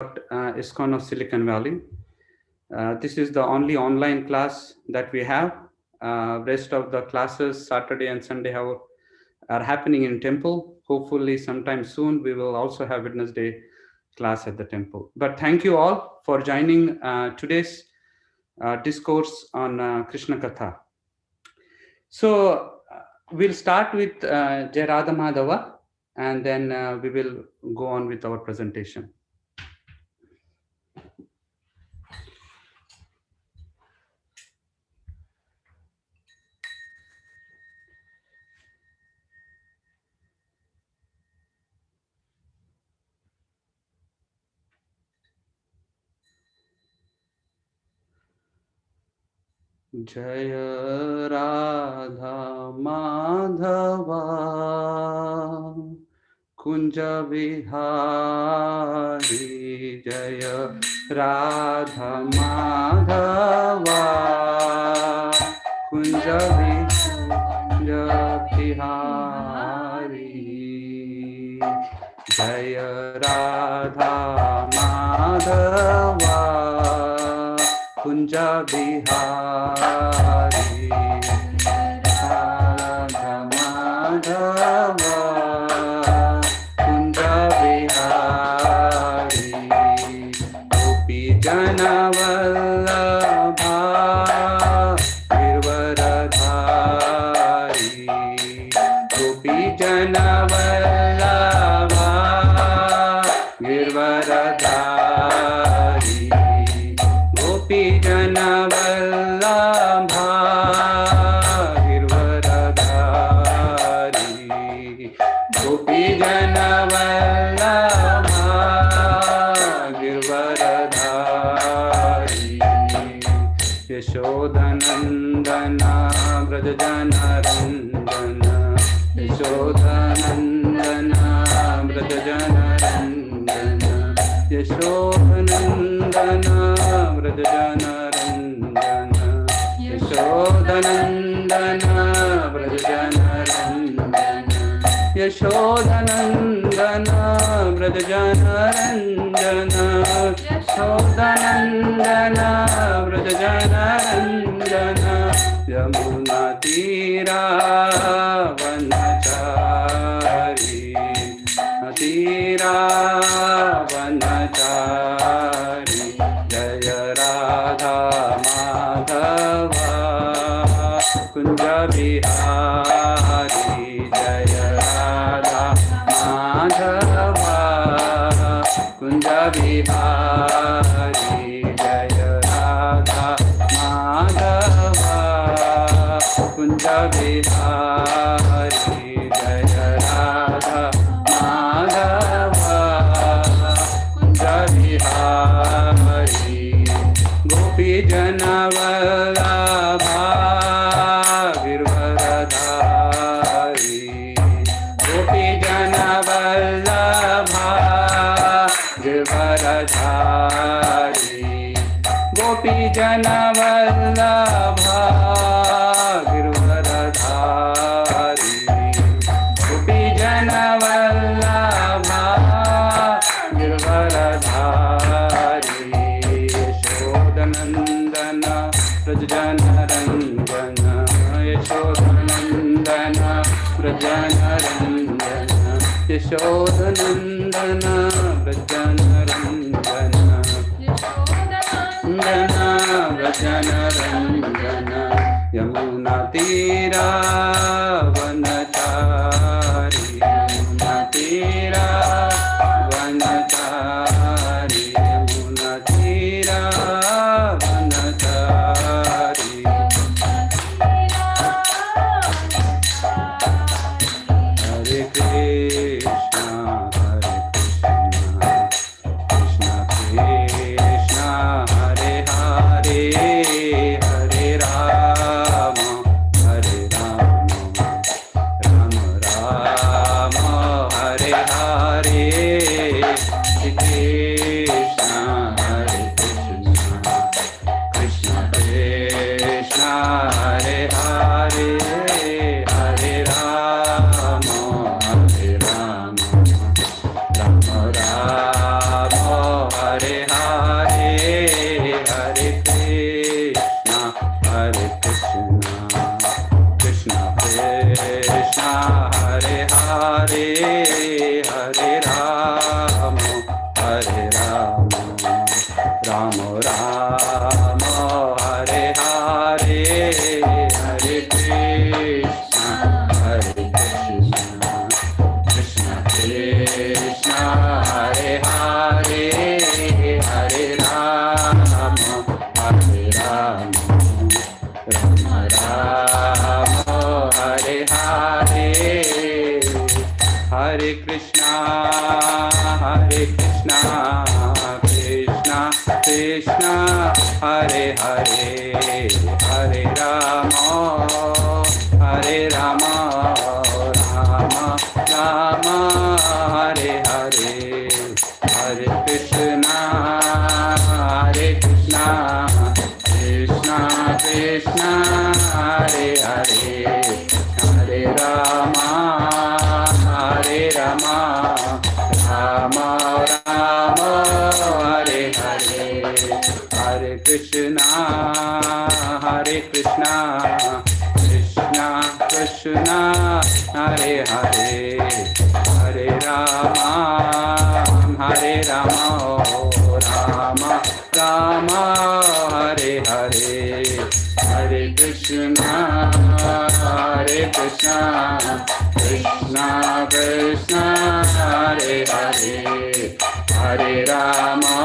ISKCON of Silicon Valley. This is the only online class that we have. Rest of the classes, Saturday and Sunday, are happening in temple. Hopefully, sometime soon, we will also have Wednesday class at the temple. But thank you all for joining today's discourse on Krishna Katha. So we'll start with Jai Radha Madhava, and then we will go on with our presentation. Jai Radha Madhava Kunja Vihari Jaya Radha Madhava Kunja Vihari Jaya Radha Madhava Kunja Vihari Radha Madhava Kunja Vihari Gopi Jana Vallabha Girvaradhari Gopi Jana Vallabha Girvaradhari Gopi Jana Vallabha Girvaradhari Gopi Jana Vallabha Girvaradhari Yashodanandana Brajajana Randana Yashodanandana Brajajana Randana Yashodanandana Brajajana Randana Yashodanandana Brajajana Randana Yashodanandana Brajajana Randana Yashodanandana Brajajana Randana Yamuna Tira Vanachari Tira Vanachari Jaya Radha Madhava Kunja Vihari Jaya Radha Madhava Kunja Vihari Jaya Radha Madhava Kunja Vihari Jaya Radha Madhava Kunja Vihari Gopi Jana Vallabha Girvaradhari Gopi Jana Vallabha Girvaradhari Gopi Jana Vallabha Girvaradhari Gopi Jana Vallabha Girvaradhari Yashodanandana Brajajana Randana Yashodanandana Brajajana Randana Yashodanandana Brajajana Randana Randana Brajajana Randana Yamuna Tira Vanachari Yamuna Tira Vanachari Yamuna Tira Vanachari Hare Krishna Hare Krishna Hare Hare, Hare Krishna, Hare Krishna, Krishna Krishna, Hare Hare, Hare Rama, Hare Rama, Rama Rama, Hare Hare, Hare Krishna, Hare Krishna, Krishna Krishna, Hare Hare, Hare Rama, Hare Rama, Rama Rama, Hare Hare, Hare Krishna, Krishna Krishna, Hare Hare, Hare Rama, Hare Rama, Rama Rama, Hare Hare, Hare Krishna, Krishna Krishna, Hare Hare, Hare Rama, Rama Rama, Hare Hare, Hare Krishna, Krishna Krishna, Hare Hare, Hare Rama,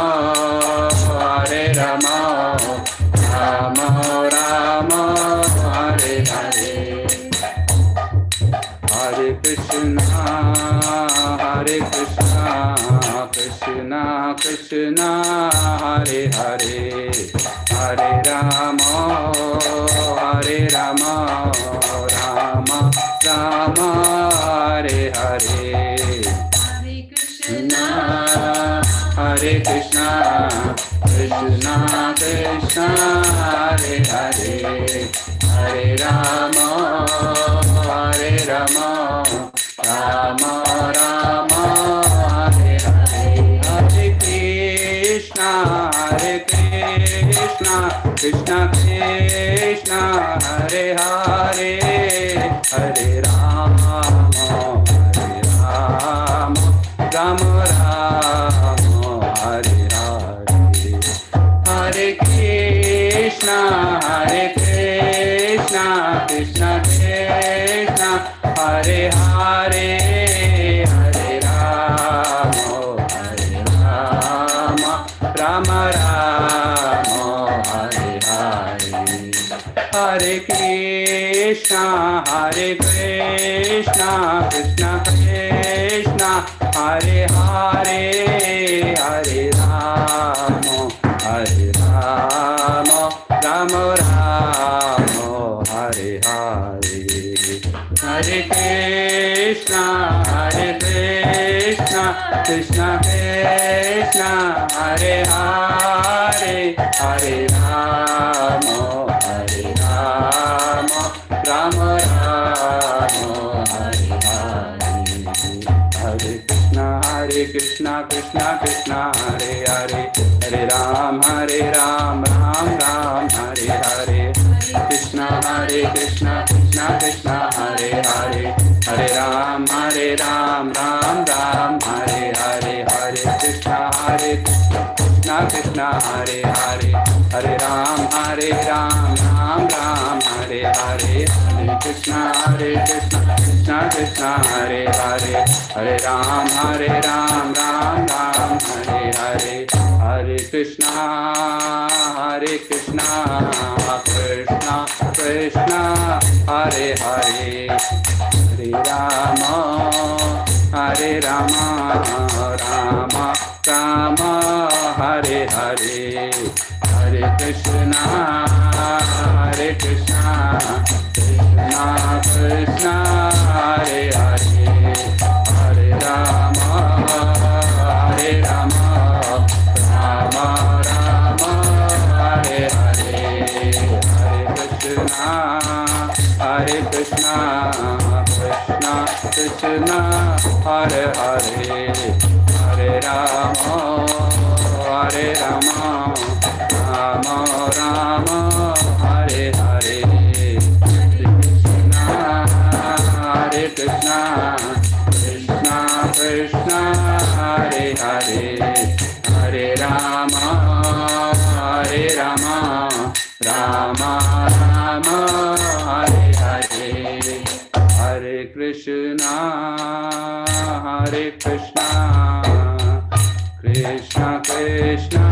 Rama Rama, Hare Hare, Hare Krishna, Krishna Krishna, Hare Hare, Hare Rama, Rama Rama, Hare Hare, Hare Krishna, Krishna Krishna, Hare Hare, Hare Rama, Rama Rama, Hare Hare, Hare Krishna, Krishna Krishna, Hare Hare, Hare Rama, Rama Rama, Hare Hare, Hare Krishna, Krishna Krishna, Hare Hare, Hare Rama, Rama Rama, Hare Hare, Hare Krishna, Krishna Krishna, Hare Hare, Hare Rama, Rama Rama, Hare Hare, Hare Krishna, Krishna Krishna, Hare Hare, Hare Rama, Rama Rama, Hare Hare, Hare Krishna, Krishna Krishna, Hare Hare, Hare Rama, Rama Rama, Hare Hare, Hare Krishna, Krishna Krishna, Hare Hare, Hare Ram, Ram Ram, Hare Hare, Krishna, Krishna Krishna, Hare Hare, Hare Ram, Ram Ram, Hare Hare, Hare Krishna, Krishna Hare Hare, Hare Ram, Ram Ram, Hare Hare, Hare Krishna, Krishna Krishna, Hare Hare, Hare Ram, Ram Ram, Hare Hare, Hare Krishna, Krishna Krishna, Hare Hare, Hare Rama, Rama Rama, Hare Hare, Hare Krishna, Krishna Krishna, Hare Hare, Hare Rama, Rama Rama, Hare Hare, Hare Krishna, Krishna Krishna, Hare Hare, Hare Rama, Hare Rama, Rama Rama, Hare Hare, Hare Krishna, Krishna Krishna, Hare Hare, Hare Rama, Hare Rama, Rama Rama, Hare Hare, Hare Krishna, Hare Krishna, Krishna Krishna,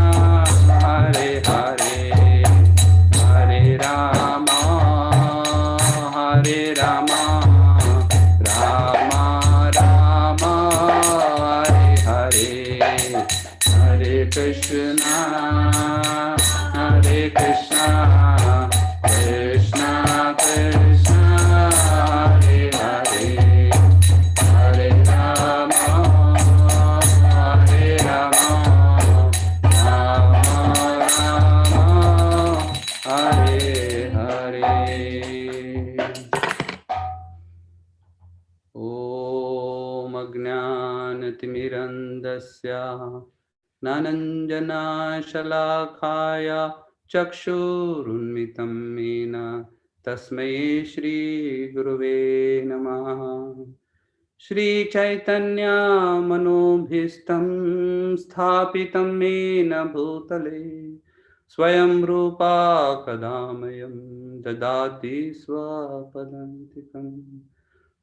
Hare Hare, Hare Rama, Hare Rama, Rama Rama, Hare Hare, Hare Krishna, Hare Krishna, Krishna Krishna, Hare Hare, Hare Rama, Hare Rama, Rama Rama, Hare Hare. Om Ajnanatimirandasya Nananjana Shalakaya Chakshurunmitam Mena Tasmai Shri Guruve Namaha. Shri Chaitanya Manobhistam Sthapitam Mena Bhutale Swayam Rupa Kadamayam Dadati Swapadantikam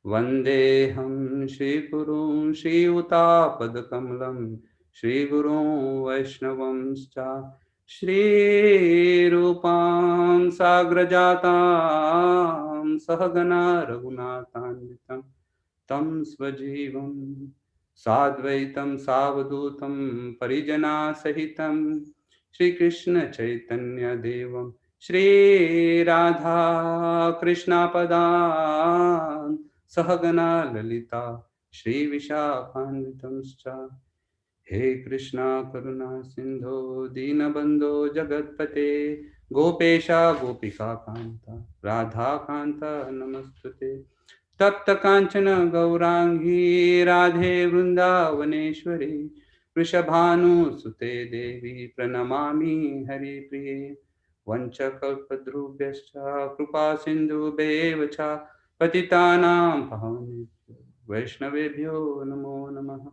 Vandeham Shri Gurun Shri Utapadakamalam Shri Gurun Vaishnavamscha Shri Rupam Sagrajatam Sahagana Raghunatanvitam Tam Svajivam Sadvaitam Savadutam Parijana Sahitam Shri Krishna Chaitanya Devam Shri Radha Krishna Padan Sahagana Lalita Shri Vishakhanvitamscha He Krishna Karuna Sindho Dinabandho Jagatpate Gopesha Gopika Kanta Radha Kanta Namastute Tapta Kanchana Gaurangi Radhe Vrindavaneshwari Vrishabhanu Sute Devi Pranamami Hari Priye Vanchakalpadrubhyascha Krupa Sindhu Bevacha Patitanam Pavanebhyo Vaishnavebhyo Namo Namaha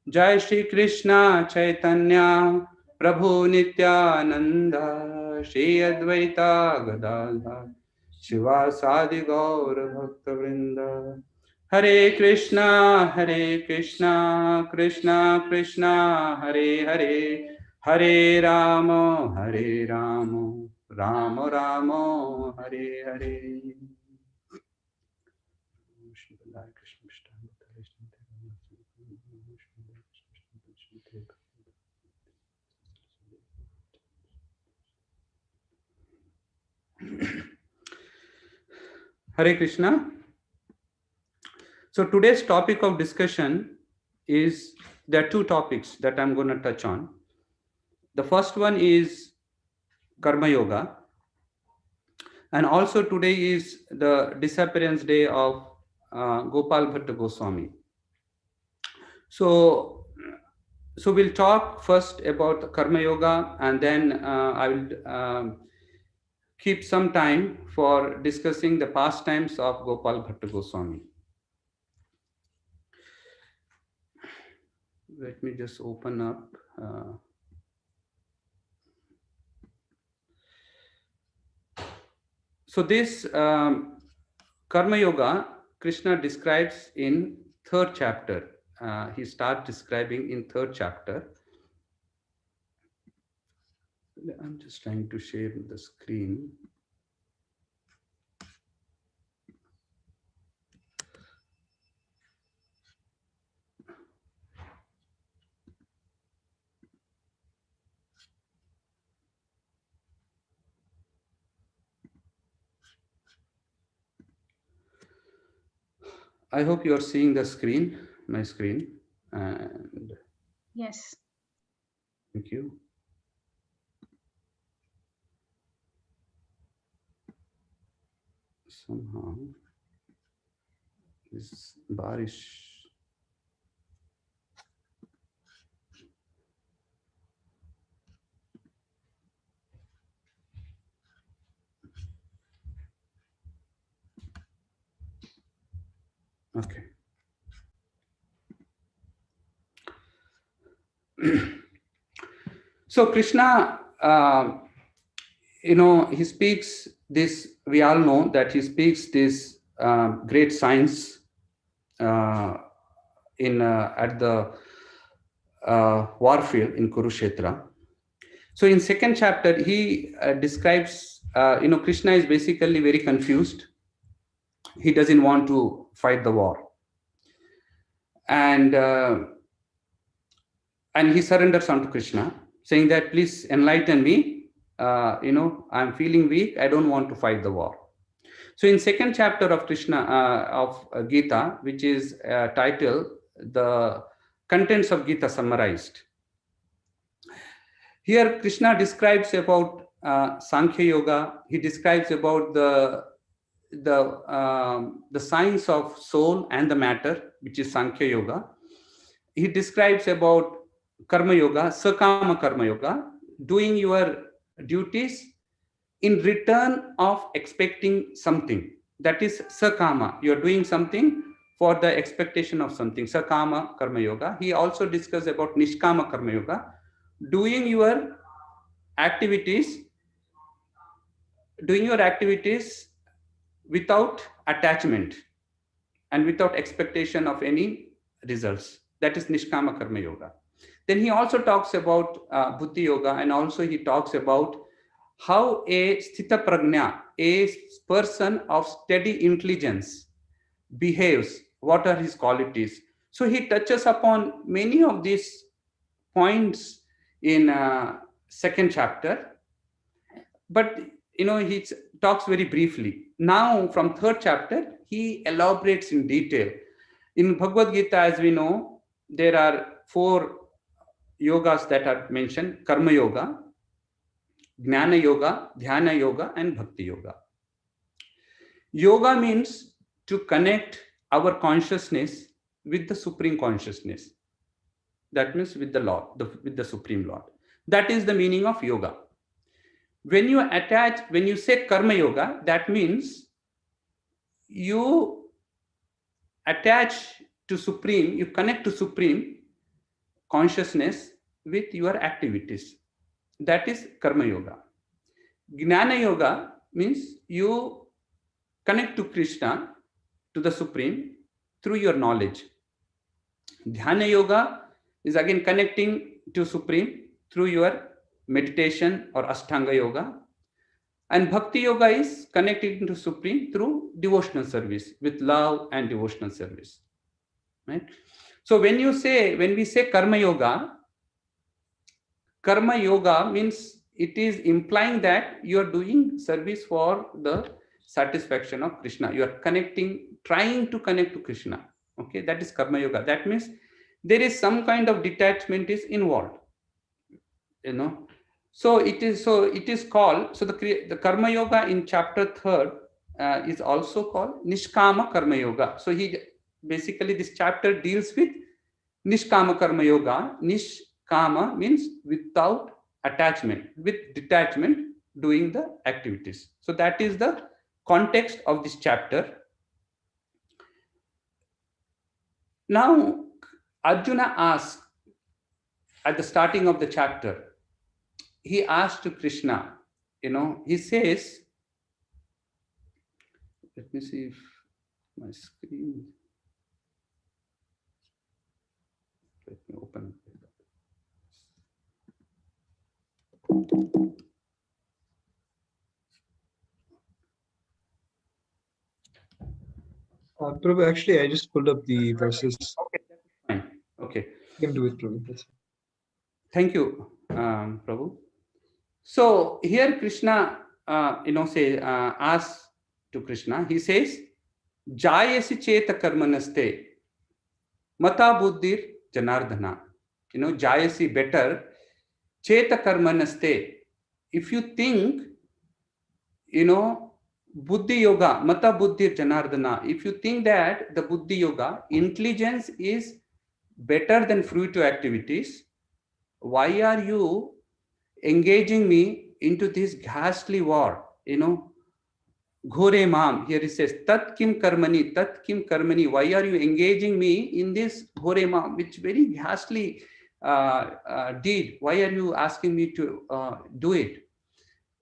Jai Shri Krishna Chaitanya Prabhu Nityananda Shri Advaita Gadadhar Shiva Sadi Gaur Bhakta Vrinda Hare Krishna Krishna Krishna Hare Hare Hare Rama Rama Rama Hare Hare. Hare Krishna. So today's topic of discussion is, there are two topics that I'm going to touch on. The first one is Karma Yoga, and also today is the disappearance day of Gopal Bhatta Goswami. So we'll talk first about Karma Yoga, and then I will keep some time for discussing the pastimes of Gopal Bhatta Goswami. Let me just open up. So this Karma Yoga, Krishna describes in third chapter. He starts describing in third chapter. I'm just trying to share the screen. I hope you are seeing the screen, my screen. And yes. Thank you. Somehow this barish. Okay. So Krishna, he speaks this. We all know that he speaks this great science uh, in at the warfield in Kurukshetra. So in second chapter, he describes. Krishna is basically very confused. He doesn't want to fight the war, and he surrenders unto Krishna, saying that please enlighten me. I'm feeling weak. I don't want to fight the war. So in second chapter of Krishna of Gita, which is titled "The Contents of Gita Summarized," here Krishna describes about Sankhya Yoga. He describes about the science of soul and the matter, which is Sankhya Yoga. He describes about Karma Yoga, Sakama Karma Yoga, doing your duties in return of expecting something. That is Sakama. You are doing something for the expectation of something. Sakama Karma Yoga. He also discussed about Nishkama Karma Yoga, doing your activities, without attachment and without expectation of any results. That is Nishkama Karma Yoga. Then he also talks about Buddhi Yoga, and also he talks about how a Sthita Prajna, a person of steady intelligence, behaves, what are his qualities. So he touches upon many of these points in second chapter, but he talks very briefly. Now from third chapter, he elaborates in detail. In Bhagavad Gita, as we know, there are 4 yogas that are mentioned: Karma Yoga, Jnana Yoga, Dhyana Yoga, and Bhakti Yoga. Yoga means to connect our consciousness with the Supreme Consciousness. That means with the Lord, with the Supreme Lord. That is the meaning of yoga. When you say Karma Yoga, that means you attach to Supreme, you connect to Supreme Consciousness with your activities. That is Karma Yoga. Jnana Yoga means you connect to Krishna, to the Supreme, through your knowledge. Dhyana Yoga is again connecting to Supreme through your meditation or Ashtanga Yoga. And Bhakti Yoga is connecting to Supreme through devotional service, with love and devotional service. Right? So when we say Karma Yoga means it is implying that you are doing service for the satisfaction of Krishna. You are trying to connect to Krishna. Okay, that is Karma Yoga. That means there is some kind of detachment is involved. So it is called, so the Karma Yoga in chapter 3rd is also called Nishkama Karma Yoga. So basically this chapter deals with Nishkama Karma Yoga. Nishkama means without attachment, with detachment, doing the activities. So that is the context of this chapter. Now Arjuna asks at the starting of the chapter, he asked to Krishna, he says, let me see if my screen, let me open it. Prabhu, actually, I just pulled up the verses. Okay, fine. Okay. You can do it, Prabhu. Thank you, Prabhu. So here Krishna, asks to Krishna, he says, Jayasi cheta karmanaste, mata buddhir janardhana. Jayasi better, cheta karmanaste. If you think, Buddhi Yoga, Mata Buddhir Janardana, if you think that the Buddhi Yoga, intelligence is better than fruitive activities, why are you engaging me into this ghastly war? Ghore mam, here it says, tat kim karmani, why are you engaging me in this ghore mam, which very ghastly deed? Why are you asking me to do it?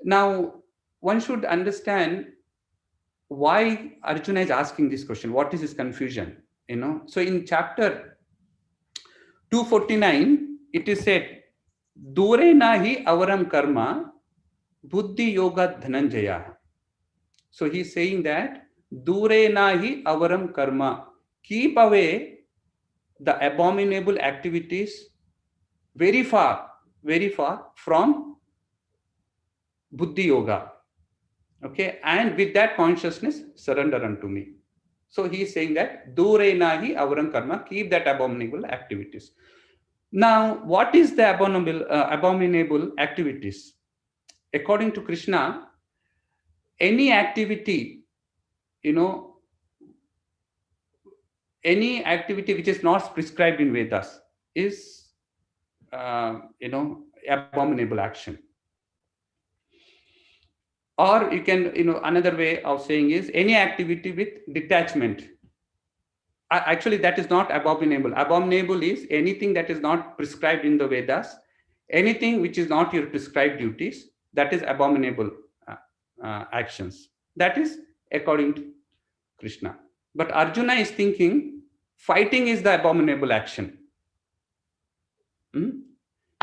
Now, one should understand why Arjuna is asking this question. What is his confusion? So in chapter 249, it is said, Dure nahi avaram karma, buddhi yoga dhananjaya. So he's saying that Dure nahi avaram karma. Keep away the abominable activities very far from buddhi yoga. Okay, and with that consciousness, surrender unto me. So he is saying that Dure nahi avaram karma, keep that abominable activities. Now, what is the abominable activities? According to Krishna, any activity, any activity which is not prescribed in Vedas is, abominable action. Or you can, another way of saying is any activity with detachment. Actually, that is not abominable. Abominable is anything that is not prescribed in the Vedas, anything which is not your prescribed duties, that is abominable actions. That is according to Krishna. But Arjuna is thinking fighting is the abominable action.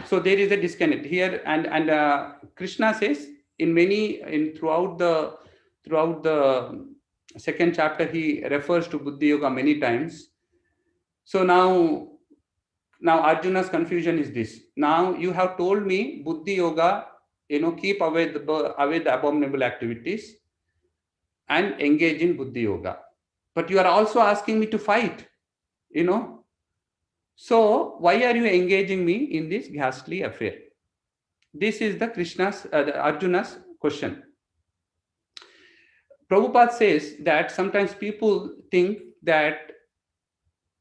So there is a disconnect here, and Krishna says throughout the second chapter he refers to Buddhi Yoga many times. So now Arjuna's confusion is this. Now you have told me Buddhi Yoga, keep away the abominable activities and engage in Buddhi Yoga. But you are also asking me to fight, So why are you engaging me in this ghastly affair? This is the Arjuna's question. Prabhupada says that sometimes people think that,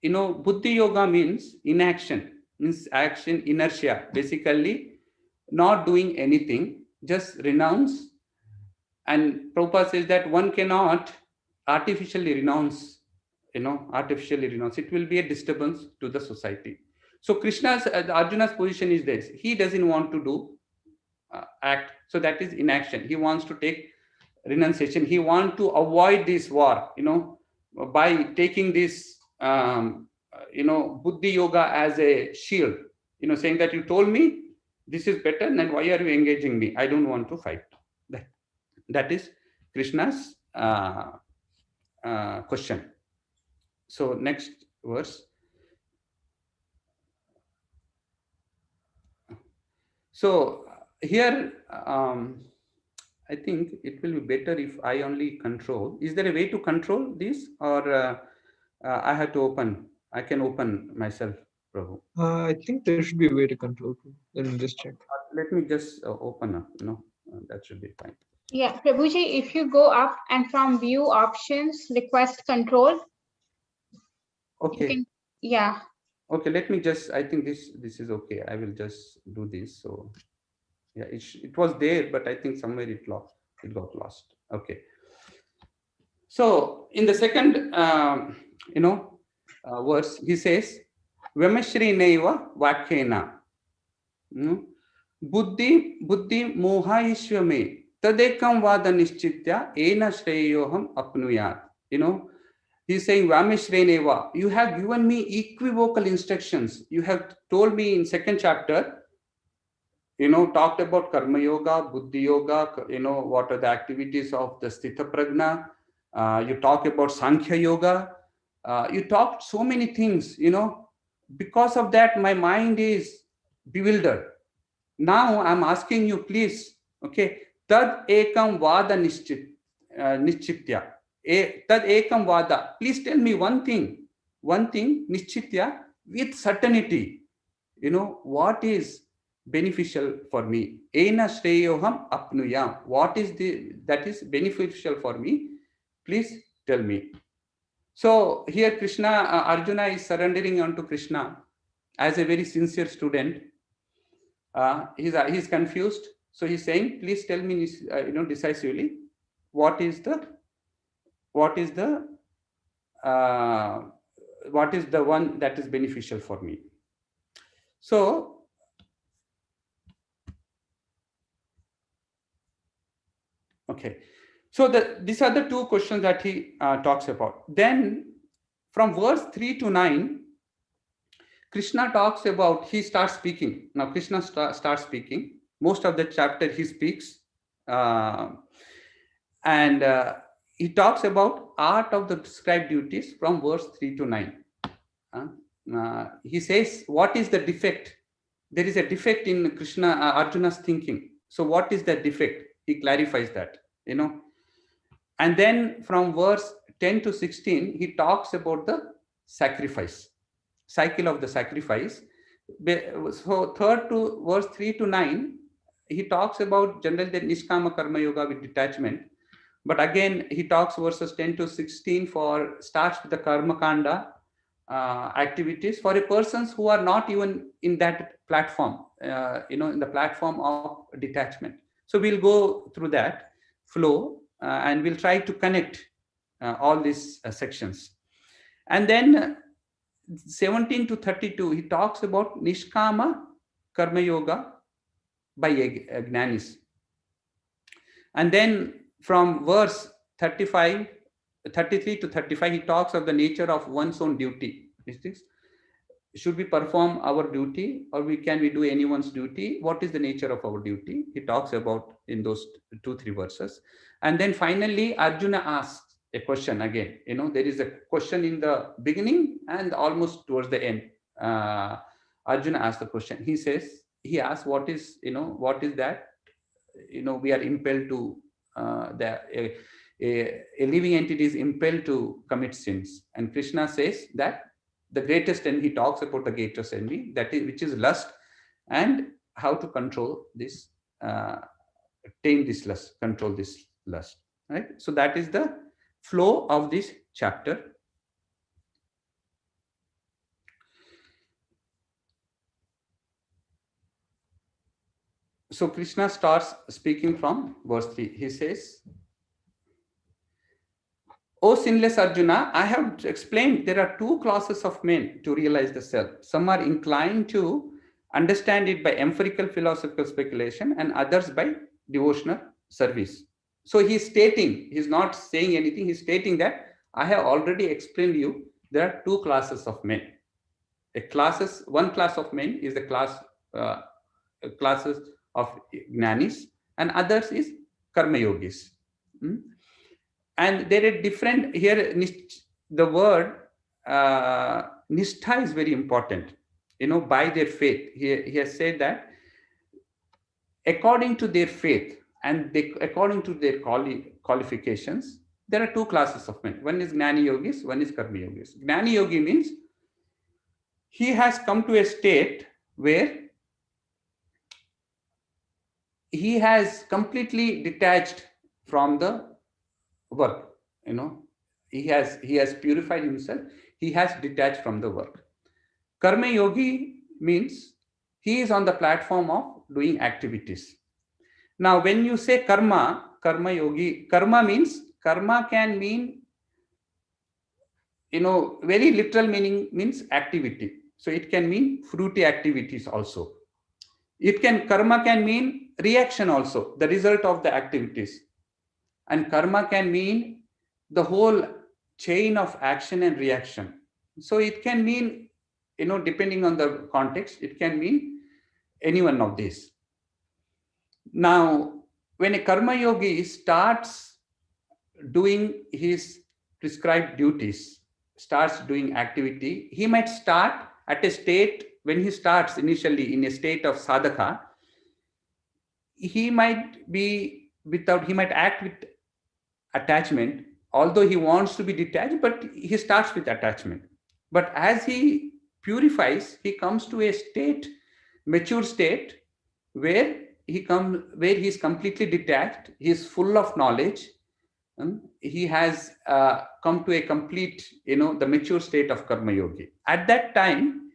Buddhi Yoga means inaction, means action, inertia, basically not doing anything, just renounce. And Prabhupada says that one cannot artificially renounce, it will be a disturbance to the society. So Arjuna's position is this: he doesn't want to do act, so that is inaction. He wants to take renunciation. He wants to avoid this war, by taking this, Buddhi Yoga as a shield, saying that you told me this is better, then why are you engaging me? I don't want to fight. That is Krishna's question. So next verse. So here, I think it will be better if I only control. Is there a way to control this, or I have to open? I can open myself, Prabhu. I think there should be a way to control. Let me just check. Let me just open up. That should be fine. Yeah, Prabhuji, if you go up and from view options, request control. Okay. Yeah. Okay, let me just, I think this is okay. I will just do this. So yeah, it was there, but I think somewhere it got lost. Okay. So in the second, verse, he says, Vamashri neva vakyena. Buddhi moha ishvame tadekam vada nischitya ena shreyoham apnuyat. He's saying, Vamashri neva, you have given me equivocal instructions. You have told me in second chapter, talked about karma yoga, buddhi yoga, what are the activities of the sthita prajna. You talk about sankhya yoga. You talked so many things, because of that my mind is bewildered. Now I'm asking you, please, okay, tad ekam vada nischitya. Tad ekam vada, please tell me one thing nischitya, with certainty, what is beneficial for me. Ena shreyoham apnuyam. What is that is beneficial for me? Please tell me. So here Arjuna is surrendering unto Krishna as a very sincere student. He's confused. So he's saying, please tell me, decisively, what is the uh, what is the one that is beneficial for me. So okay, so these are the two questions that he talks about. Then from verse 3 to 9, Krishna talks about, he starts speaking. Now Krishna starts speaking. Most of the chapter he speaks, uh, and he talks about art of the prescribed duties from verse 3 to 9. He says, what is the defect? There is a defect in Arjuna's thinking. So what is the defect? He clarifies that, And then from verse 10 to 16, he talks about the sacrifice, cycle of the sacrifice. So third to verse 3 to 9, he talks about generally the Nishkama Karma Yoga with detachment. But again, he talks verses 10 to 16 starts with the Karma Kanda activities for a persons who are not even in that platform, in the platform of detachment. So we'll go through that flow and we'll try to connect all these sections. And then 17 to 32, he talks about Nishkama Karma Yoga by Jnanis. And then from verse 33 to 35, he talks of the nature of one's own duty. Should we perform our duty, or can we do anyone's duty? What is the nature of our duty? He talks about in those 2-3 verses. And then finally, Arjuna asks a question again. There is a question in the beginning and almost towards the end. Arjuna asks the question. He asks, what is that? We are impelled to a living entity is impelled to commit sins, and Krishna says that the greatest enemy, he talks about the greatest enemy, which is lust, and how to control this, tame this lust, control this lust, right? So that is the flow of this chapter. So Krishna starts speaking from verse 3. He says, O sinless Arjuna, I have explained there are two classes of men to realize the self. Some are inclined to understand it by empirical philosophical speculation, and others by devotional service. So he's not saying anything, he's stating that I have already explained you there are two classes of men. One class of men is the classes of Jnanis, and others is Karma Yogis. And there are different, here the word Nishtha is very important, by their faith. He has said that according to their faith and according to their qualifications, there are two classes of men. One is Gnani Yogis, one is Karma Yogis. Gnani Yogi means he has come to a state where he has completely detached from the work. He has purified himself, he has detached from the work. Karma Yogi means he is on the platform of doing activities. Now when you say karma yogi, karma can mean, very literal meaning means activity. So it can mean fruity activities also. Karma can mean reaction also, the result of the activities. And karma can mean the whole chain of action and reaction. So it can mean, depending on the context, it can mean any one of these. Now, when a karma yogi starts doing his prescribed duties, starts doing activity, he might start at a state, when he starts initially in a state of sadhaka, he might act with attachment, although he wants to be detached, but he starts with attachment. But as he purifies, he comes to a mature state, where he is completely detached, he is full of knowledge, he has come to a complete, the mature state of karma yogi. At that time,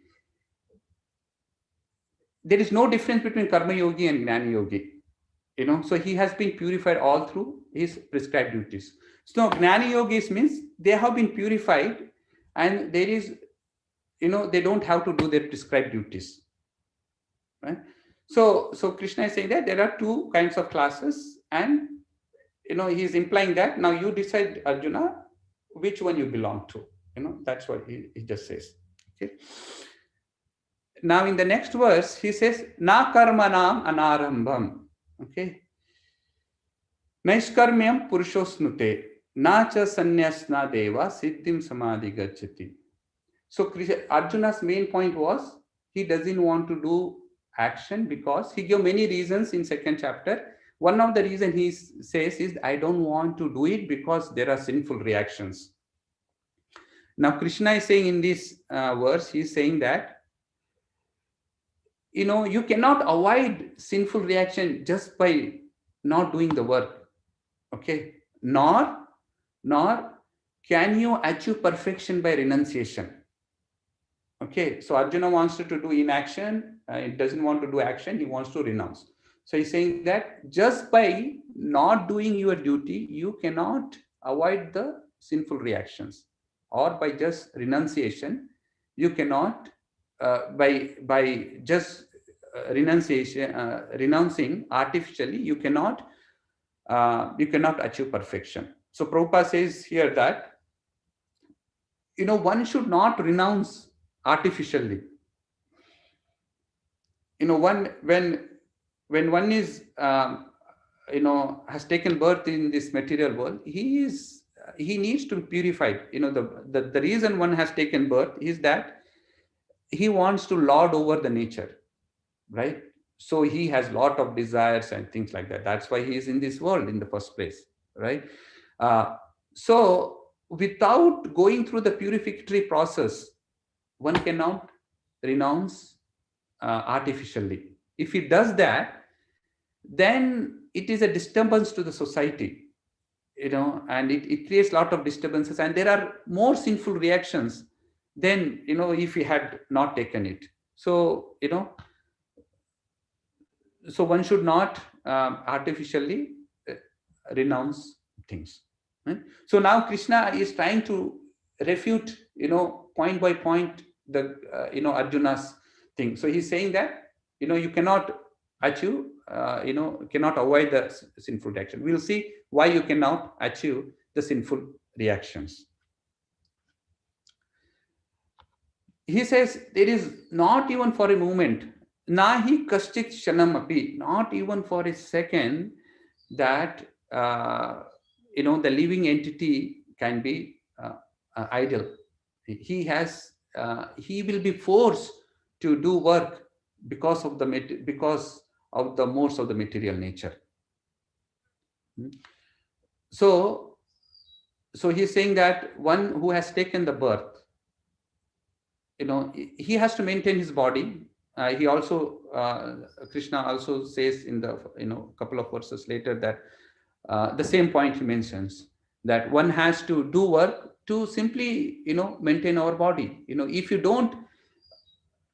there is no difference between karma yogi and gnani yogi. So he has been purified all through his prescribed duties. So Gnani Yogis means they have been purified, and there is, they don't have to do their prescribed duties. Right? So Krishna is saying that there are two kinds of classes, and he is implying that now you decide, Arjuna, which one you belong to. That's what he just says. Okay. Now in the next verse, he says, Na karmanam anarambham. Okay. Naiskarmyam purushosnute, na cha sanyasna deva siddhim samadhi gacchati. So Arjuna's main point was he doesn't want to do action because he gave many reasons in second chapter. One of the reasons he says is, I don't want to do it because there are sinful reactions. Now Krishna is saying in this verse, he is saying that, you cannot avoid sinful reaction just by not doing the work. Okay. Nor can you achieve perfection by renunciation. Okay, so Arjuna wants to do inaction. He doesn't want to do action. He wants to renounce. So he's saying that just by not doing your duty, you cannot avoid the sinful reactions. Or by just renunciation, you cannot, by just renouncing artificially, you cannot achieve perfection. So Prabhupada says here that, one should not renounce artificially. When one is has taken birth in this material world, he needs to be purified. The reason one has taken birth is that he wants to lord over the nature, right? So he has lot of desires and things like that. That's why he is in this world in the first place, right? So without going through the purificatory process, one cannot renounce artificially. If he does that, then it is a disturbance to the society, and it creates a lot of disturbances, and there are more sinful reactions than, if he had not taken it. So, so one should not artificially renounce things. Right? So now Krishna is trying to refute, point by point, the Arjuna's thing. So he's saying that, you cannot achieve, cannot avoid the sinful reaction. We'll see why you cannot achieve the sinful reactions. He says there is not even for a moment, nahi kaschit shanam api, not even for a second, that the living entity can be idle. He will be forced to do work because of the modes of the material nature. So he's saying that one who has taken the birth, he has to maintain his body. He also, Krishna also says in the, couple of verses later that the same point he mentions, that one has to do work to simply, maintain our body. If you don't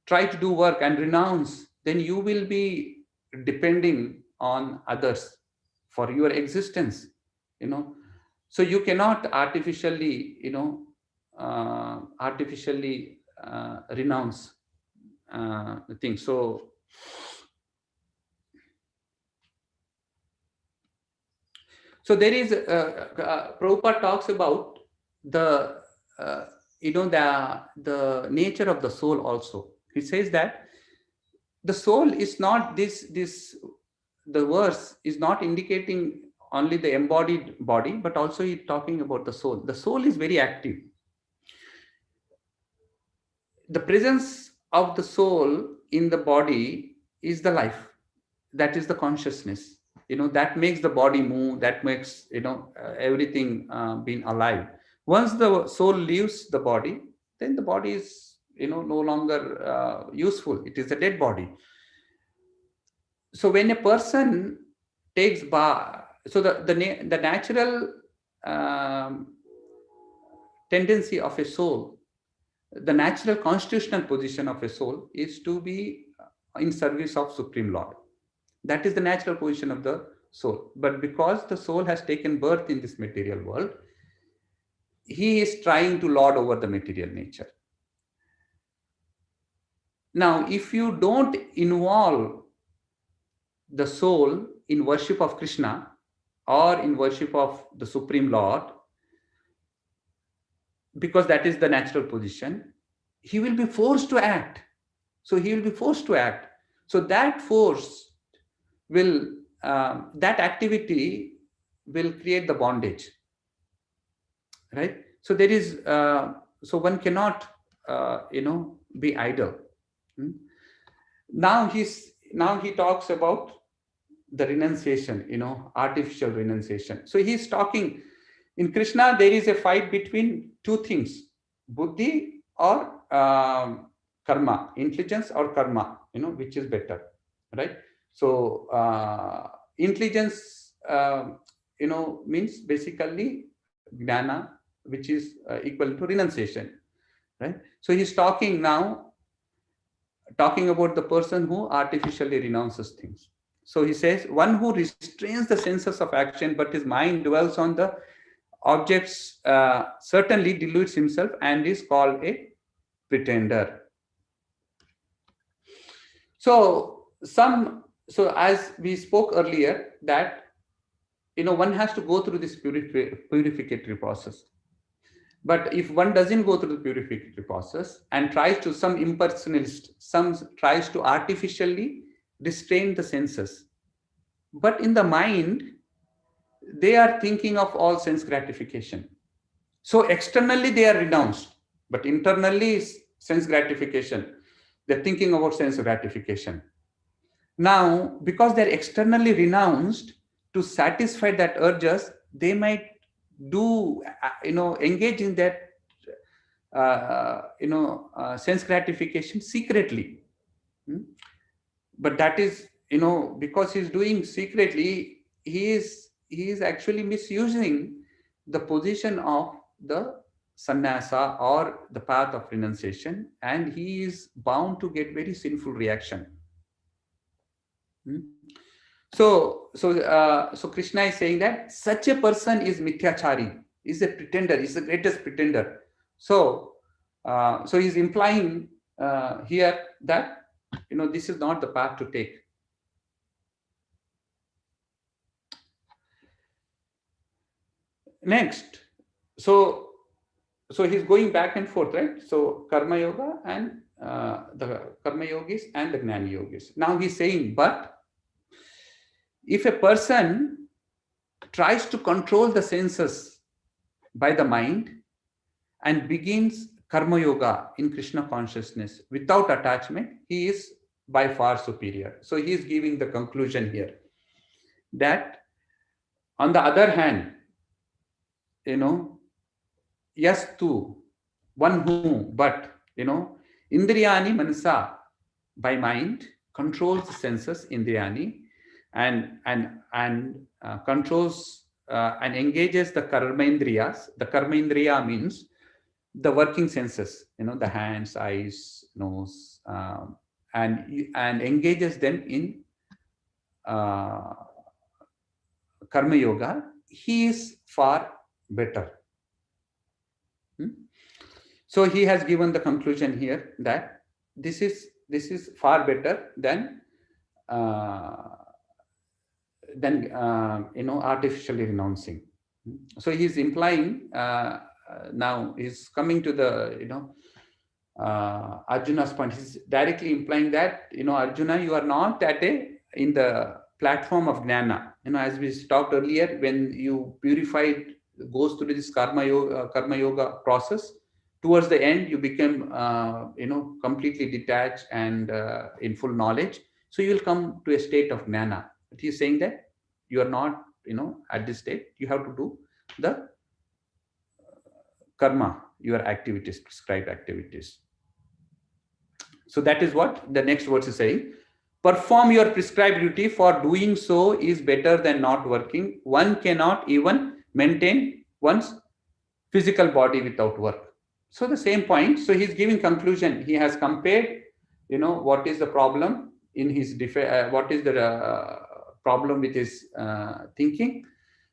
try to do work and renounce, then you will be depending on others for your existence. So you cannot artificially, renounce the thing. So there is Prabhupada talks about the the nature of the soul also. He says that the soul is not the verse is not indicating only the embodied body, but also he's talking about the soul. The soul is very active. The presence of the soul in the body is the life. That is the consciousness. That makes the body move. That makes everything being alive. Once the soul leaves the body, then the body is no longer useful. It is a dead body. So when a person takes bath, so the natural tendency of a soul, the natural constitutional position of a soul is to be in service of Supreme Lord. That is the natural position of the soul. But because the soul has taken birth in this material world, he is trying to lord over the material nature. Now, if you don't involve the soul in worship of Krishna or in worship of the Supreme Lord, because that is the natural position, he will be forced to act. So he will be forced to act. So that force will, that activity will create the bondage, right? So there is, so one cannot, be idle. Hmm? Now he talks about the renunciation, artificial renunciation. So he's talking, in Krishna, there is a fight between two things, buddhi or karma, intelligence or karma, which is better, right? So intelligence, means basically jnana, which is equal to renunciation, right? So he's talking about the person who artificially renounces things. So he says, one who restrains the senses of action, but his mind dwells on the objects, certainly deludes himself and is called a pretender. So as we spoke earlier, that one has to go through this purificatory process. But if one doesn't go through the purificatory process and tries to, some impersonalist, some tries to artificially restrain the senses, but in the mind, they are thinking of all sense gratification. So externally they are renounced, but internally is sense gratification. They're thinking about sense gratification. Now, because they're externally renounced, to satisfy that urges, they might do, engage in that, sense gratification secretly. But that is, because he's doing secretly, he is actually misusing the position of the sannyasa or the path of renunciation, and he is bound to get very sinful reaction. So Krishna is saying that such a person is mithyachari, is a pretender, is the greatest pretender. So he's implying here that this is not the path to take. Next, so he's going back and forth, right? So karma yoga and the karma yogis and the gnani yogis. Now he's saying, but if a person tries to control the senses by the mind and begins karma yoga in Krishna consciousness without attachment, he is by far superior. So he is giving the conclusion here that, on the other hand, yes tu, one who, but indriyani manasa, by mind, controls the senses, indriyani, and controls and engages the karmendriyas. The karmendriya means the working senses, the hands, eyes, nose, and engages them in karma yoga. He is far better. So he has given the conclusion here that this is far better than artificially renouncing. So he's implying, now he's coming to the Arjuna's point. He's directly implying that Arjuna, you are not in the platform of jnana. As we talked earlier, when you purified, goes through this karma yoga process, towards the end you become completely detached and in full knowledge. So you will come to a state of jnana. But he's saying that you are not at this state. You have to do the karma, your activities, prescribed activities. So that is what the next verse is saying. Perform your prescribed duty, for doing so is better than not working. One cannot even maintain one's physical body without work. So the same point. So he's giving conclusion. He has compared, what is the problem in his what is the problem with his thinking.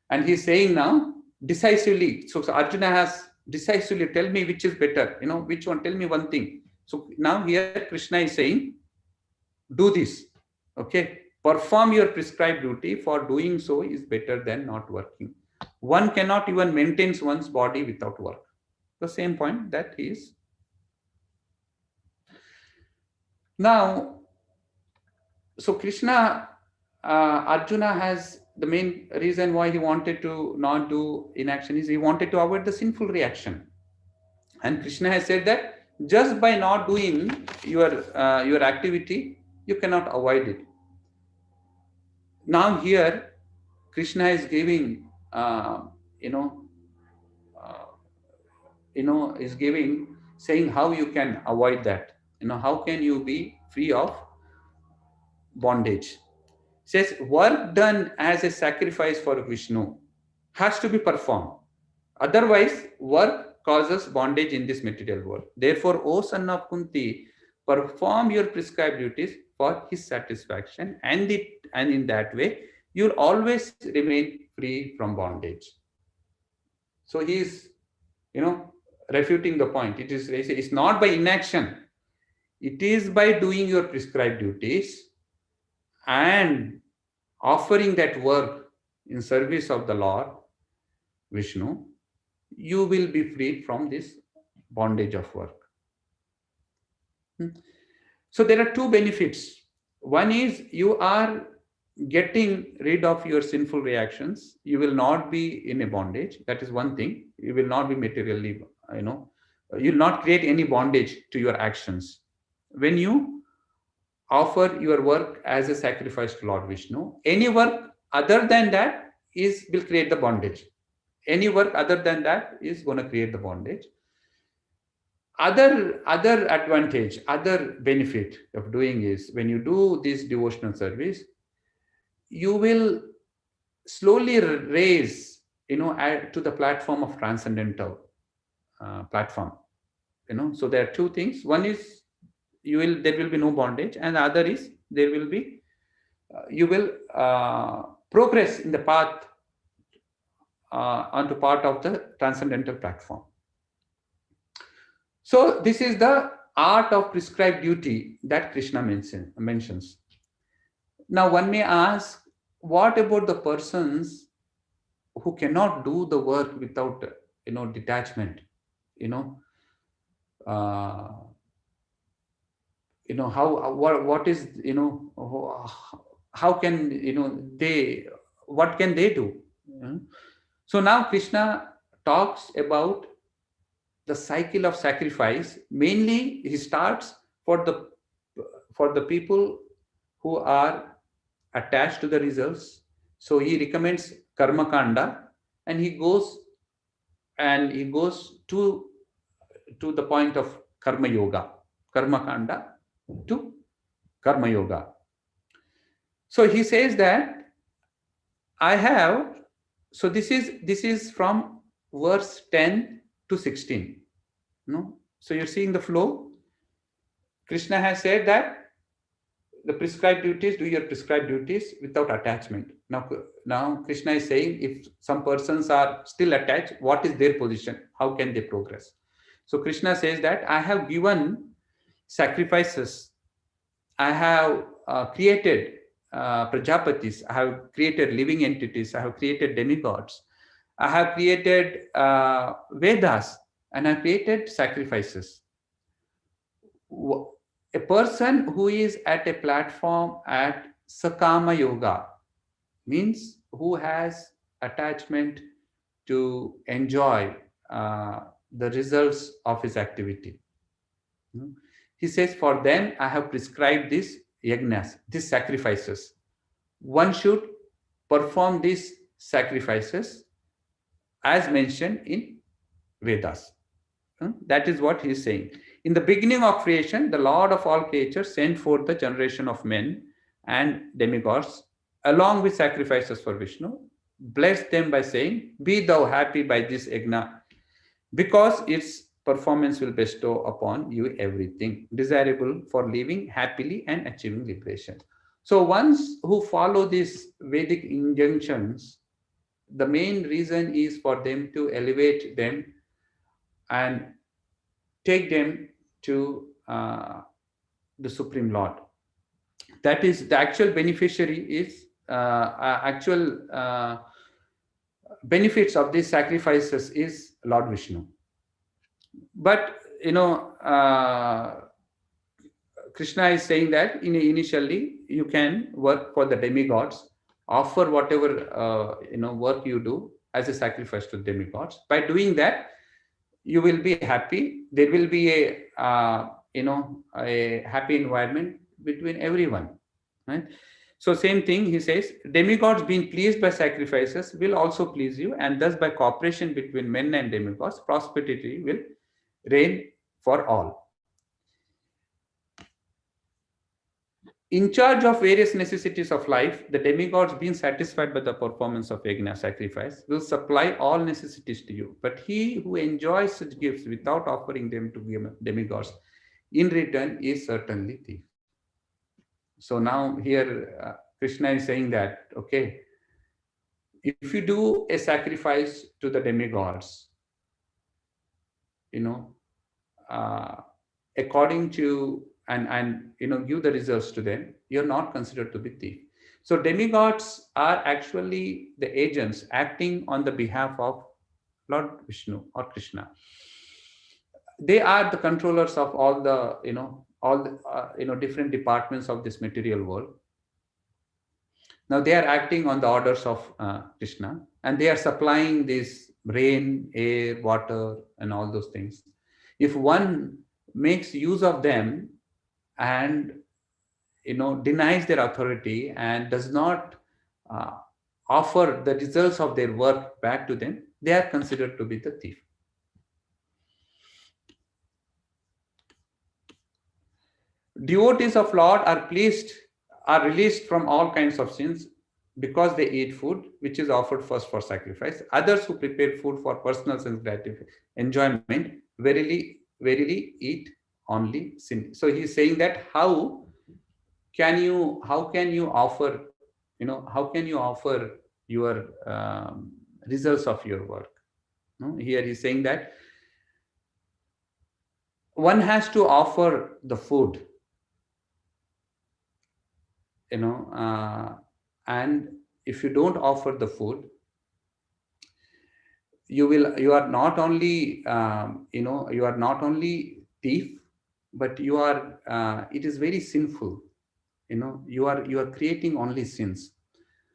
And he's saying now decisively. So Arjuna has decisively, tell me which is better, which one, tell me one thing. So now here Krishna is saying, do this, okay? Perform your prescribed duty, for doing so is better than not working. One cannot even maintain one's body without work. The same point that he is. Now, so Krishna, Arjuna has, the main reason why he wanted to not do inaction is he wanted to avoid the sinful reaction. And Krishna has said that just by not doing your activity, you cannot avoid it. Now here, Krishna is giving, is giving, saying how you can avoid that. How can you be free of bondage? Says work done as a sacrifice for Vishnu has to be performed. Otherwise, work causes bondage in this material world. Therefore, O son of Kunti, perform your prescribed duties for his satisfaction, and in that way, you'll always remain free from bondage. So he is, refuting the point. It's not by inaction. It is by doing your prescribed duties and offering that work in service of the Lord Vishnu, you will be freed from this bondage of work. So there are two benefits. One is you are getting rid of your sinful reactions. You will not be in a bondage. That is one thing. You will not be materially, you will not create any bondage to your actions. When you offer your work as a sacrifice to Lord Vishnu, any work other than that will create the bondage. Any work other than that is going to create the bondage. Other advantage, other benefit of doing is, when you do this devotional service, you will slowly raise, to the platform of transcendental platform. So there are two things. One is there will be no bondage, and the other is there will be you will progress in the path onto part of the transcendental platform. So this is the art of prescribed duty that Krishna mentions. Now one may ask, what about the persons who cannot do the work without, detachment? What is, how can, what can they do? So now Krishna talks about the cycle of sacrifice. Mainly he starts for the people who are attached to the results. So he recommends karma kanda, and he goes to the point of karma yoga, karma kanda to karma yoga. So he says that this is from verse 10 to 16. So you're seeing the flow. Krishna has said that the prescribed duties, do your prescribed duties without attachment. Now Krishna is saying, if some persons are still attached, what is their position? How can they progress? So Krishna says that I have given sacrifices. I have created Prajapatis. I have created living entities. I have created demigods. I have created Vedas, and I created sacrifices. A person who is at a platform at Sakama Yoga means who has attachment to enjoy the results of his activity. He says, for them, I have prescribed these yagnas, these sacrifices. One should perform these sacrifices as mentioned in Vedas. That is what he is saying. In the beginning of creation, the Lord of all creatures sent forth the generation of men and demigods along with sacrifices for Vishnu, blessed them by saying, be thou happy by this yagna, because its performance will bestow upon you everything desirable for living happily and achieving liberation. So ones who follow these Vedic injunctions, the main reason is for them to elevate them and take them to the Supreme Lord. That is, the actual beneficiary is actual benefits of these sacrifices is Lord Vishnu. But Krishna is saying that initially you can work for the demigods, offer whatever work you do as a sacrifice to demigods. By doing that, you will be happy. There will be a happy environment between everyone, right? So same thing, he says, demigods being pleased by sacrifices will also please you, and thus by cooperation between men and demigods, prosperity will reign for all. In charge of various necessities of life, the demigods, being satisfied by the performance of yajna sacrifice, will supply all necessities to you. But he who enjoys such gifts without offering them to demigods in return is certainly thief. So now here Krishna is saying that, okay, if you do a sacrifice to the demigods, uh, according to and give the results to them, you're not considered to be thief. So demigods are actually the agents acting on the behalf of Lord Vishnu or Krishna. They are the controllers of all the different departments of this material world. Now they are acting on the orders of Krishna, and they are supplying this rain, air, water, and all those things. If one makes use of them and denies their authority and does not offer the results of their work back to them, they are considered to be the thief. Devotees of Lord are released from all kinds of sins because they eat food which is offered first for sacrifice. Others who prepare food for personal sense enjoyment verily eat only sin. So he's saying that how can you offer your results of your work? No? Here he's saying that one has to offer the food, and if you don't offer the food, you are not only thief, but you are it is very sinful. You are creating only sins.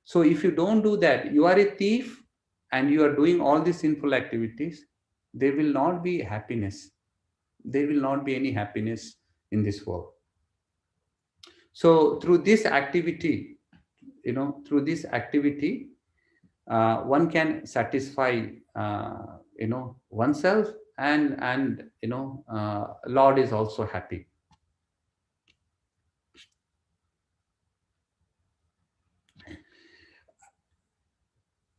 So if you don't do that, you are a thief and you are doing all these sinful activities. There will not be happiness. There will not be any happiness in this world. So through this activity, one can satisfy oneself, and Lord is also happy.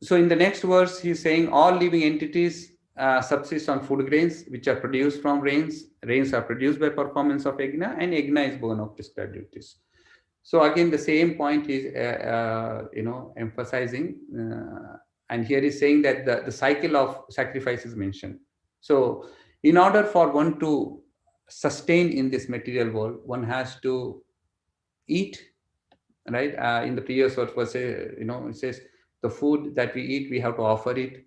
So in the next verse, he's saying all living entities subsist on food grains which are produced from rains. Rains are produced by performance of yajna, and yajna is born of prescribed duties. So again, the same point is emphasizing, and here is saying that the cycle of sacrifice is mentioned. So in order for one to sustain in this material world, one has to eat, right? In the previous verse, it says the food that we eat, we have to offer it.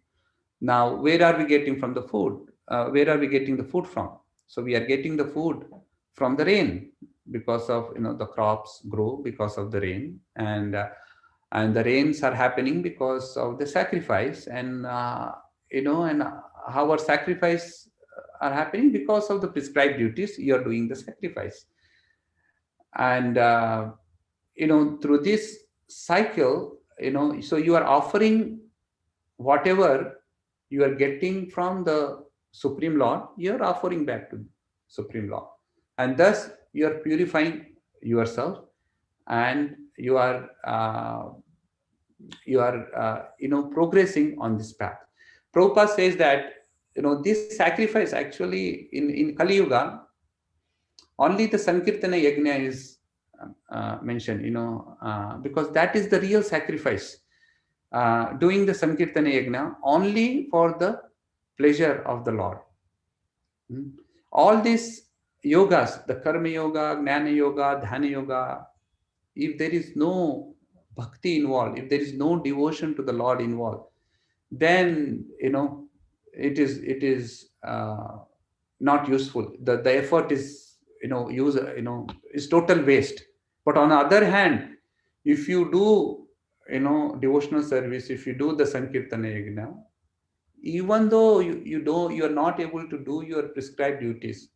Now, where are we getting from the food? Where are we getting the food from? So we are getting the food from the rain, because of the crops grow because of the rain, and the rains are happening because of the sacrifice, and and our sacrifice are happening because of the prescribed duties. You are doing the sacrifice, and through this cycle, so you are offering whatever you are getting from the Supreme Lord, you are offering back to Supreme Lord, and thus you are purifying yourself, and you are progressing on this path. Prabhupada says that this sacrifice actually in Kali Yuga, only the Sankirtana Yajna is mentioned, because that is the real sacrifice. Doing the Sankirtana Yagna only for the pleasure of the Lord. All these yogas, the Karma Yoga, Jnana Yoga, Dhyana Yoga, if there is no bhakti involved, if there is no devotion to the Lord involved, then it is not useful. The effort is is total waste. But on the other hand, if you do devotional service, if you do the Sankirtana Yagna, even though you are not able to do your prescribed duties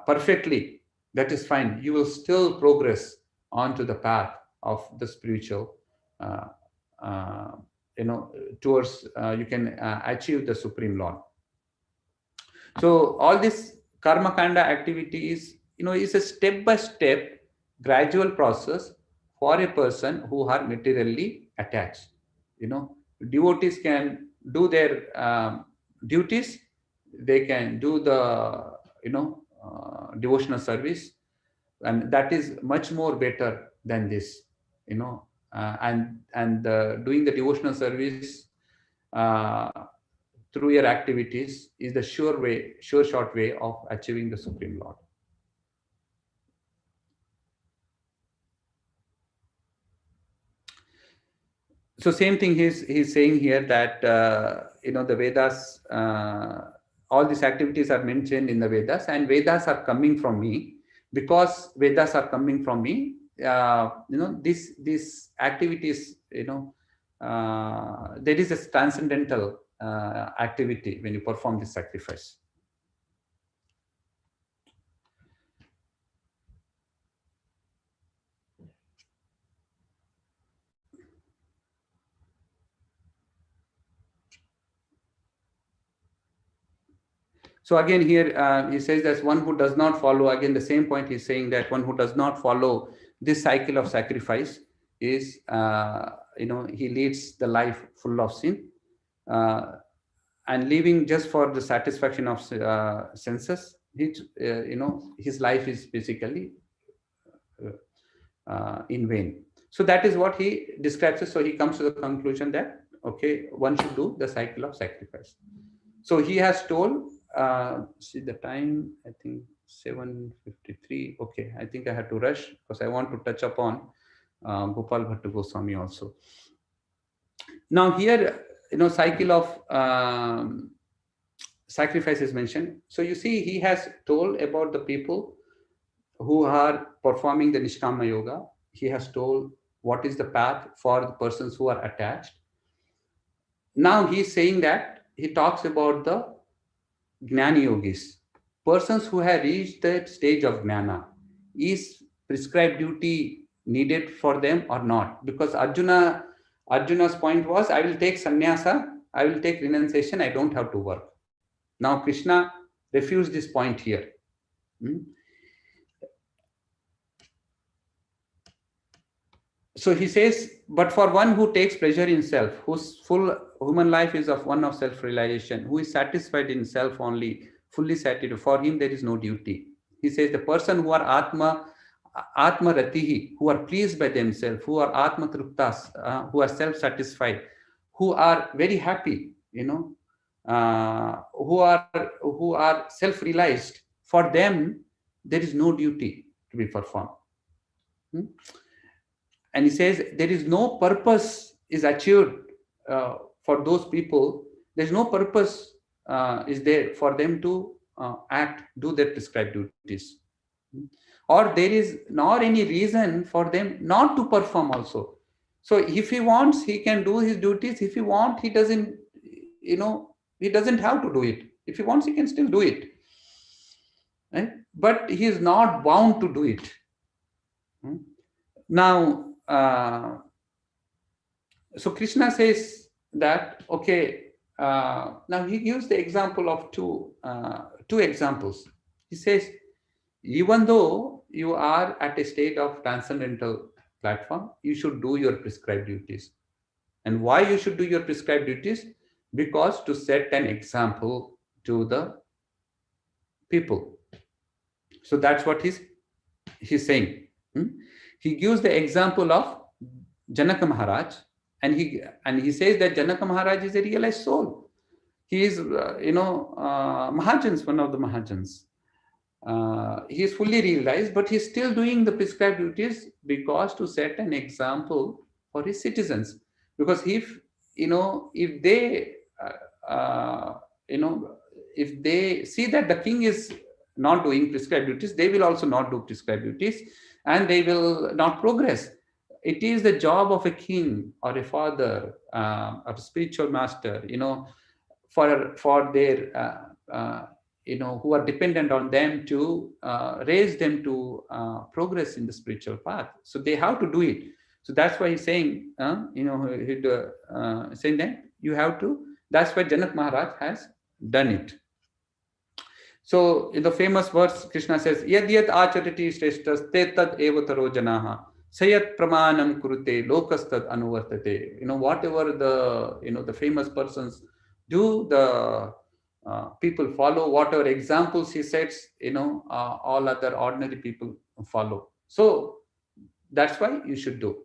perfectly, that is fine. You will still progress onto the path of the spiritual, uh, uh, towards you can achieve the Supreme Lord. So all this karma kanda activities, is a step-by-step gradual process for a person who are materially attached. Devotees can do their duties. They can do the devotional service, and that is much more better than this. And doing the devotional service uh, through your activities is the sure short way of achieving the Supreme Lord. So same thing he's saying here, that the Vedas, all these activities are mentioned in the Vedas, and Vedas are coming from me. Because Vedas are coming from me, these activities, there is a transcendental activity when you perform this sacrifice. So again here he says that one who does not follow, again the same point he's saying, that one who does not follow this cycle of sacrifice is, he leads the life full of sin, and living just for the satisfaction of senses. His life is basically in vain. So that is what he describes it. So he comes to the conclusion that, okay, one should do the cycle of sacrifice. So he has told, see the time, I think 7:53. Okay, I think I have to rush because I want to touch upon Gopal Bhattu Goswami also. Now here, cycle of sacrifice is mentioned. So you see, he has told about the people who are performing the Nishkama Yoga. He has told what is the path for the persons who are attached. Now he's saying that he talks about the Gnani Yogis, persons who have reached that stage of Gnana. Is prescribed duty needed for them or not? Because Arjuna's point was, I will take sannyasa, I will take renunciation, I don't have to work. Now Krishna refused this point here. So he says, but for one who takes pleasure in self, whose full human life is of one of self-realization, who is satisfied in self only, fully satisfied, for him there is no duty. He says the person who are Atma Ratihi, who are pleased by themselves, who are Atma Truptas, who are self-satisfied, who are very happy, who are self-realized, for them there is no duty to be performed. And he says there is no purpose is achieved for those people. There's no purpose is there for them to do their prescribed duties, or there is nor any reason for them not to perform also. So if he wants, he can do his duties. If he wants, he doesn't have to do it. If he wants, he can still do it, right? But he is not bound to do it. Now so Krishna says that, okay, now he gives the example of two examples. He says, even though you are at a state of transcendental platform, you should do your prescribed duties. And why you should do your prescribed duties? Because to set an example to the people. So that's what he's saying. He gives the example of Janaka Maharaj, and he says that Janaka Maharaj is a realized soul. He is, Mahajans, one of the Mahajans. He is fully realized, but he's still doing the prescribed duties because to set an example for his citizens. Because if they, if they see that the king is not doing prescribed duties, they will also not do prescribed duties, and they will not progress. It is the job of a king or a father, or a spiritual master, for their who are dependent on them to raise them to progress in the spiritual path. So they have to do it. So that's why he's saying, saying that you have to. That's why Janak Maharaj has done it. So in the famous verse, Krishna says, "Yad yad acharati shreshtas tetad evataro janaha sayat pramanam kurute lokastad anuvartate." Whatever the famous persons do, the people follow. Whatever examples he sets, all other ordinary people follow. So that's why you should do.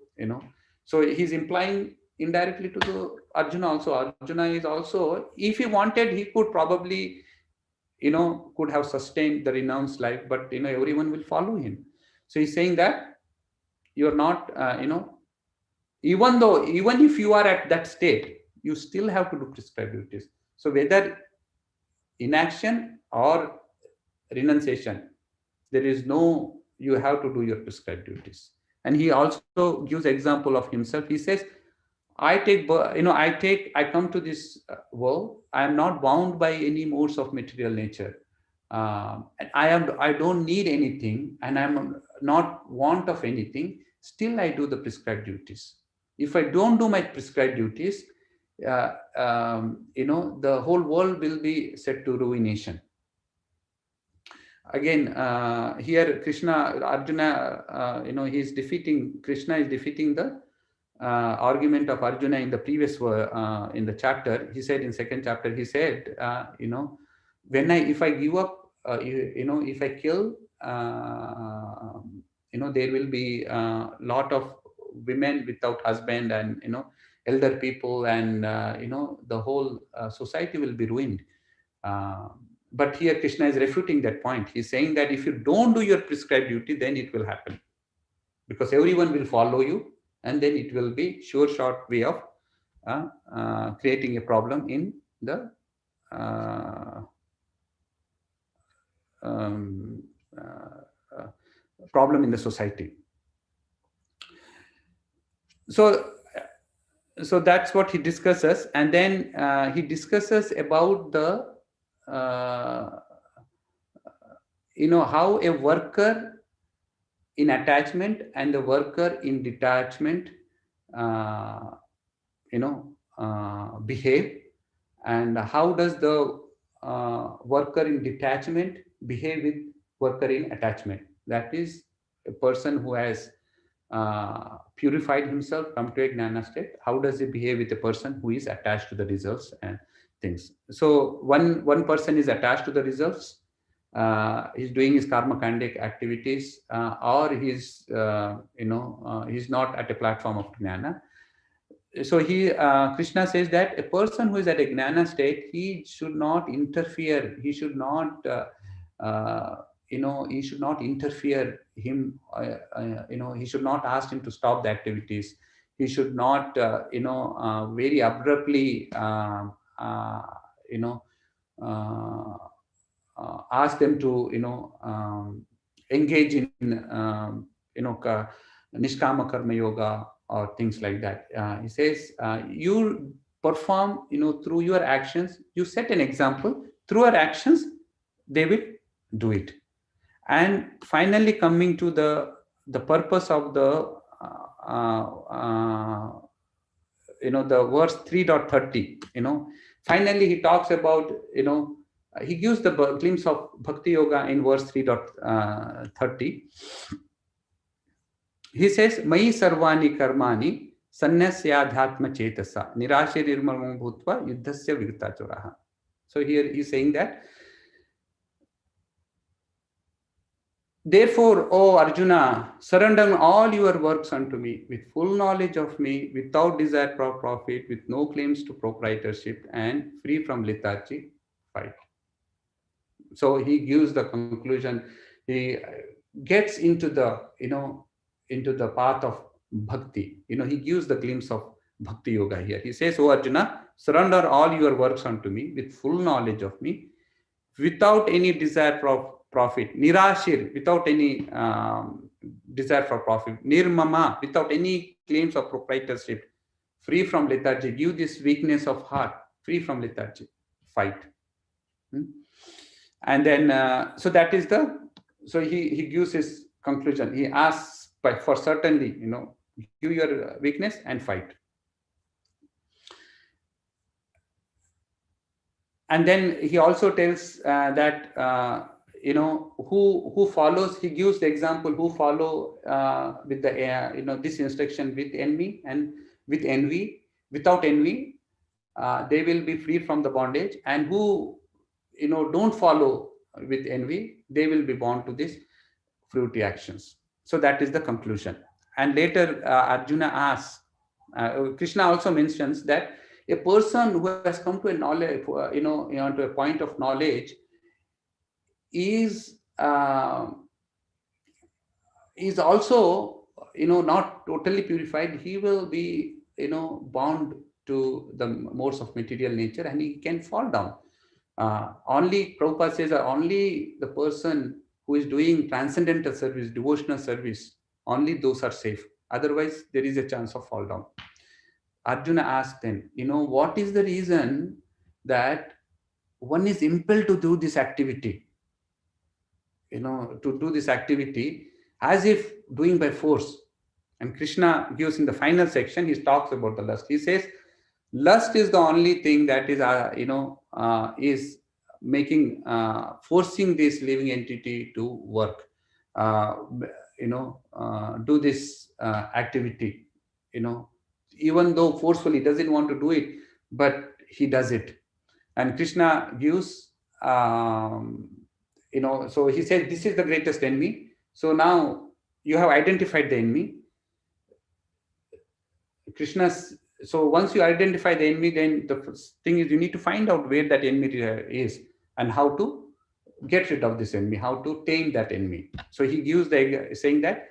So he's implying indirectly to the Arjuna also. Arjuna is also, if he wanted, he could probably could have sustained the renounced life, but everyone will follow him. So he's saying that you're not, even if you are at that state, you still have to do prescribed duties. So whether inaction or renunciation, there is no, you have to do your prescribed duties. And he also gives example of himself. He says, I come to this world. I am not bound by any modes of material nature. And I don't need anything, and I'm not want of anything. Still, I do the prescribed duties. If I don't do my prescribed duties, the whole world will be set to ruination. Again, here Arjuna, Krishna is defeating the argument of Arjuna in the previous in the chapter. He said in second chapter, he said, if I give up, if I kill, there will be a lot of women without husband, and elder people, and the whole society will be ruined. But here Krishna is refuting that point. He's saying that if you don't do your prescribed duty, then it will happen, because everyone will follow you, and then it will be short way of creating a problem in the problem in the society. So that's what he discusses, and then he discusses about the how a worker in attachment and the worker in detachment behave, and how does the worker in detachment behave with worker in attachment. That is a person who has purified himself, come to a gnana state. How does he behave with a person who is attached to the results and things? So one person is attached to the results, he's doing his karma kandic activities, or he's he's not at a platform of gnana. So Krishna says that a person who is at a gnana state, he should not interfere. He should not he should not interfere him. He should not ask him to stop the activities. He should not very abruptly ask them to engage in nishkama karma yoga or things like that. He says you perform through your actions, you set an example. Through your actions they will do it. And finally, coming to the purpose of the the verse 3.30, finally he talks about, he gives the glimpse of bhakti yoga in verse 3.30. He says, Mai sarvani karmani sannyasya chetasa nirashirirmam bhutva yuddhasya virtachuraha. So here he's saying that Therefore, O Arjuna, surrender all your works unto me with full knowledge of me, without desire for profit, with no claims to proprietorship, and free from lethargy. Fight. So he gives the conclusion. He gets into the, into the path of bhakti. He gives the glimpse of bhakti yoga here. He says, "O Arjuna, surrender all your works unto me with full knowledge of me, without any desire for profit, nirashir, without any desire for profit, nirmama, without any claims of proprietorship, free from lethargy, give this weakness of heart, free from lethargy, fight." Hmm? And then, so that is so he gives his conclusion. He asks, for certainly, give your weakness and fight. And then he also tells that who follows. He gives the example who follow with the this instruction with envy and with envy. Without envy, they will be free from the bondage, and who don't follow with envy, they will be bound to these fruity actions. So that is the conclusion. And later Arjuna asks, Krishna also mentions that a person who has come to a knowledge, to a point of knowledge, is also not totally purified. He will be bound to the modes of material nature, and he can fall down. Only Prabhupada says that only the person who is doing transcendental service, devotional service, only those are safe. Otherwise, there is a chance of fall down. Arjuna asked then, what is the reason that one is impelled to do this activity? To do this activity as if doing by force. And Krishna gives in the final section, he talks about the lust. He says, lust is the only thing that is making, forcing this living entity to work, do this activity, even though forcefully doesn't want to do it, but he does it. And Krishna gives, so he said, this is the greatest enemy. So now you have identified the enemy. So once you identify the enemy, then the first thing is you need to find out where that enemy is and how to get rid of this enemy, how to tame that enemy. So he gives saying that,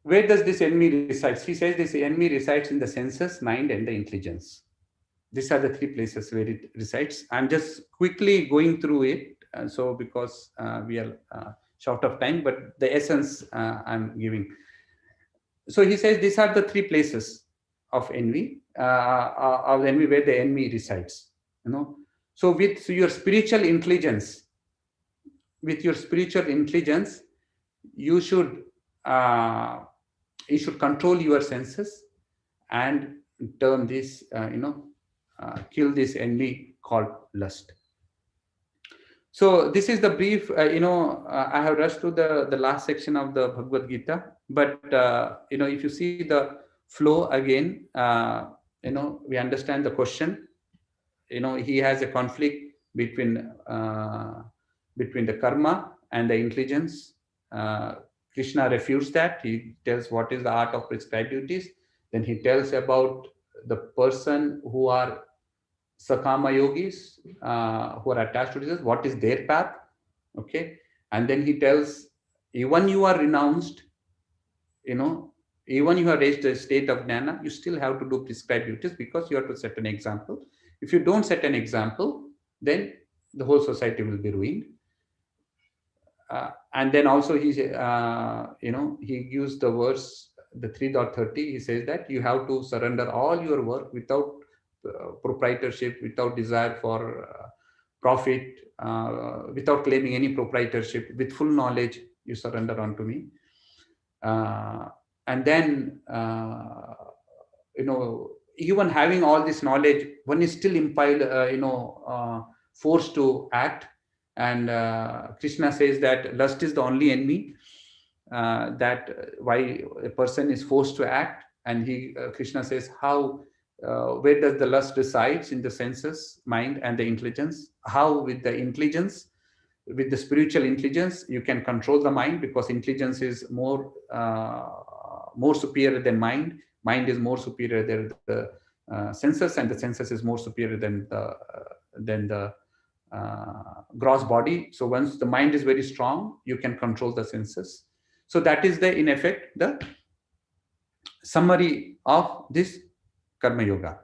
where does this enemy reside? He says this enemy resides in the senses, mind, and the intelligence. These are the three places where it resides. I'm just quickly going through it. So because we are short of time, but the essence I'm giving. So he says these are the three places of envy, where the enemy resides. So with your spiritual intelligence, you should control your senses and turn this, kill this enemy called lust. So this is the brief. I have rushed through the last section of the Bhagavad Gita, but if you see the flow again, we understand the question. He has a conflict between the karma and the intelligence. Krishna refutes that. He tells what is the art of prescribed duties. Then he tells about the person who are Sakama yogis, who are attached to this, what is their path? Okay. And then he tells, even you are renounced, even you have reached a state of jnana, you still have to do prescribed duties because you have to set an example. If you don't set an example, then the whole society will be ruined. And then also he gives the verse, the 3.30, he says that you have to surrender all your work without proprietorship, without desire for profit, without claiming any proprietorship, with full knowledge, you surrender unto me. And then, even having all this knowledge, one is still forced to act. And Krishna says that lust is the only enemy, that why a person is forced to act. And Krishna says how, where does the lust resides? In the senses, mind, and the intelligence. How with the intelligence with the spiritual intelligence, you can control the mind, because intelligence is more superior than mind. Mind is more superior than the senses, and the senses is more superior than the gross body. So once the mind is very strong, you can control the senses. So that is in effect the summary of this karma yoga.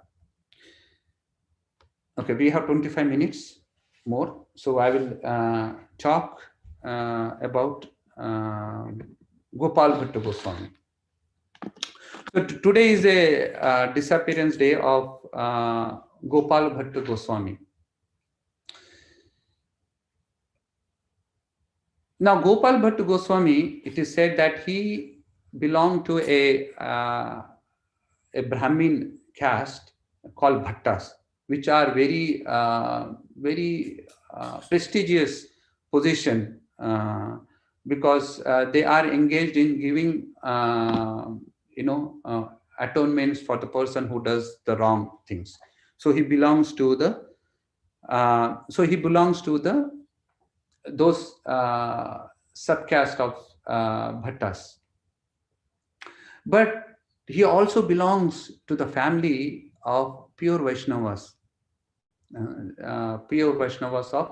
Okay, we have 25 minutes more, so I will talk about Gopal Bhatta Goswami. So today is a disappearance day of Gopal Bhatta Goswami. Now, Gopal Bhatta Goswami, it is said that he belonged to a Brahmin caste called Bhattas, which are very prestigious position, because they are engaged in giving atonements for the person who does the wrong things. So he belongs to those subcaste of Bhattas. But he also belongs to the family of pure Vaishnavas, of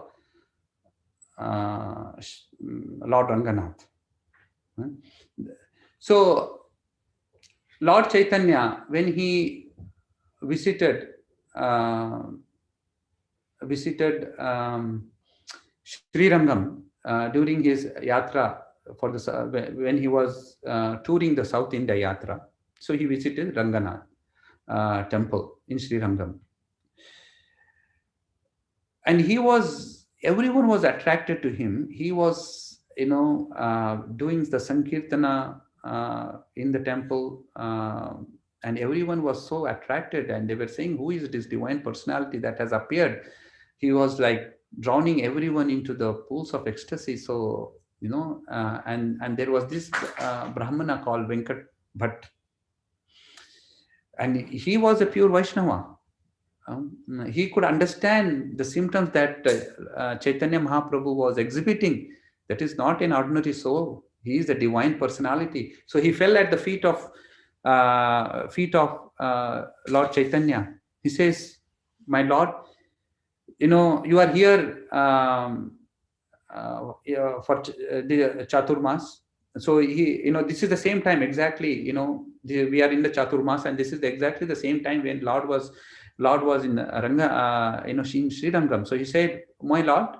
Lord Ranganath. So Lord Chaitanya, when he visited Sri Rangam during his yatra when he was touring the South India yatra, so he visited Ranganath temple in Sri Rangam, and everyone was attracted to him. He was doing the Sankirtana in the temple, and everyone was so attracted, and they were saying, who is this divine personality that has appeared? He was like drowning everyone into the pools of ecstasy. So and there was this Brahmana called Venkat Bhatt, and he was a pure Vaishnava. He could understand the symptoms that Chaitanya Mahaprabhu was exhibiting. That is not an ordinary soul. He is a divine personality. So he fell at the feet of Lord Chaitanya. He says, "My Lord, you are here for the Chaturmas." So this is the same time exactly. We are in the Chaturmas, and this is exactly the same time when Lord was in Ranga, in Sri Rangam. So he said, "My Lord,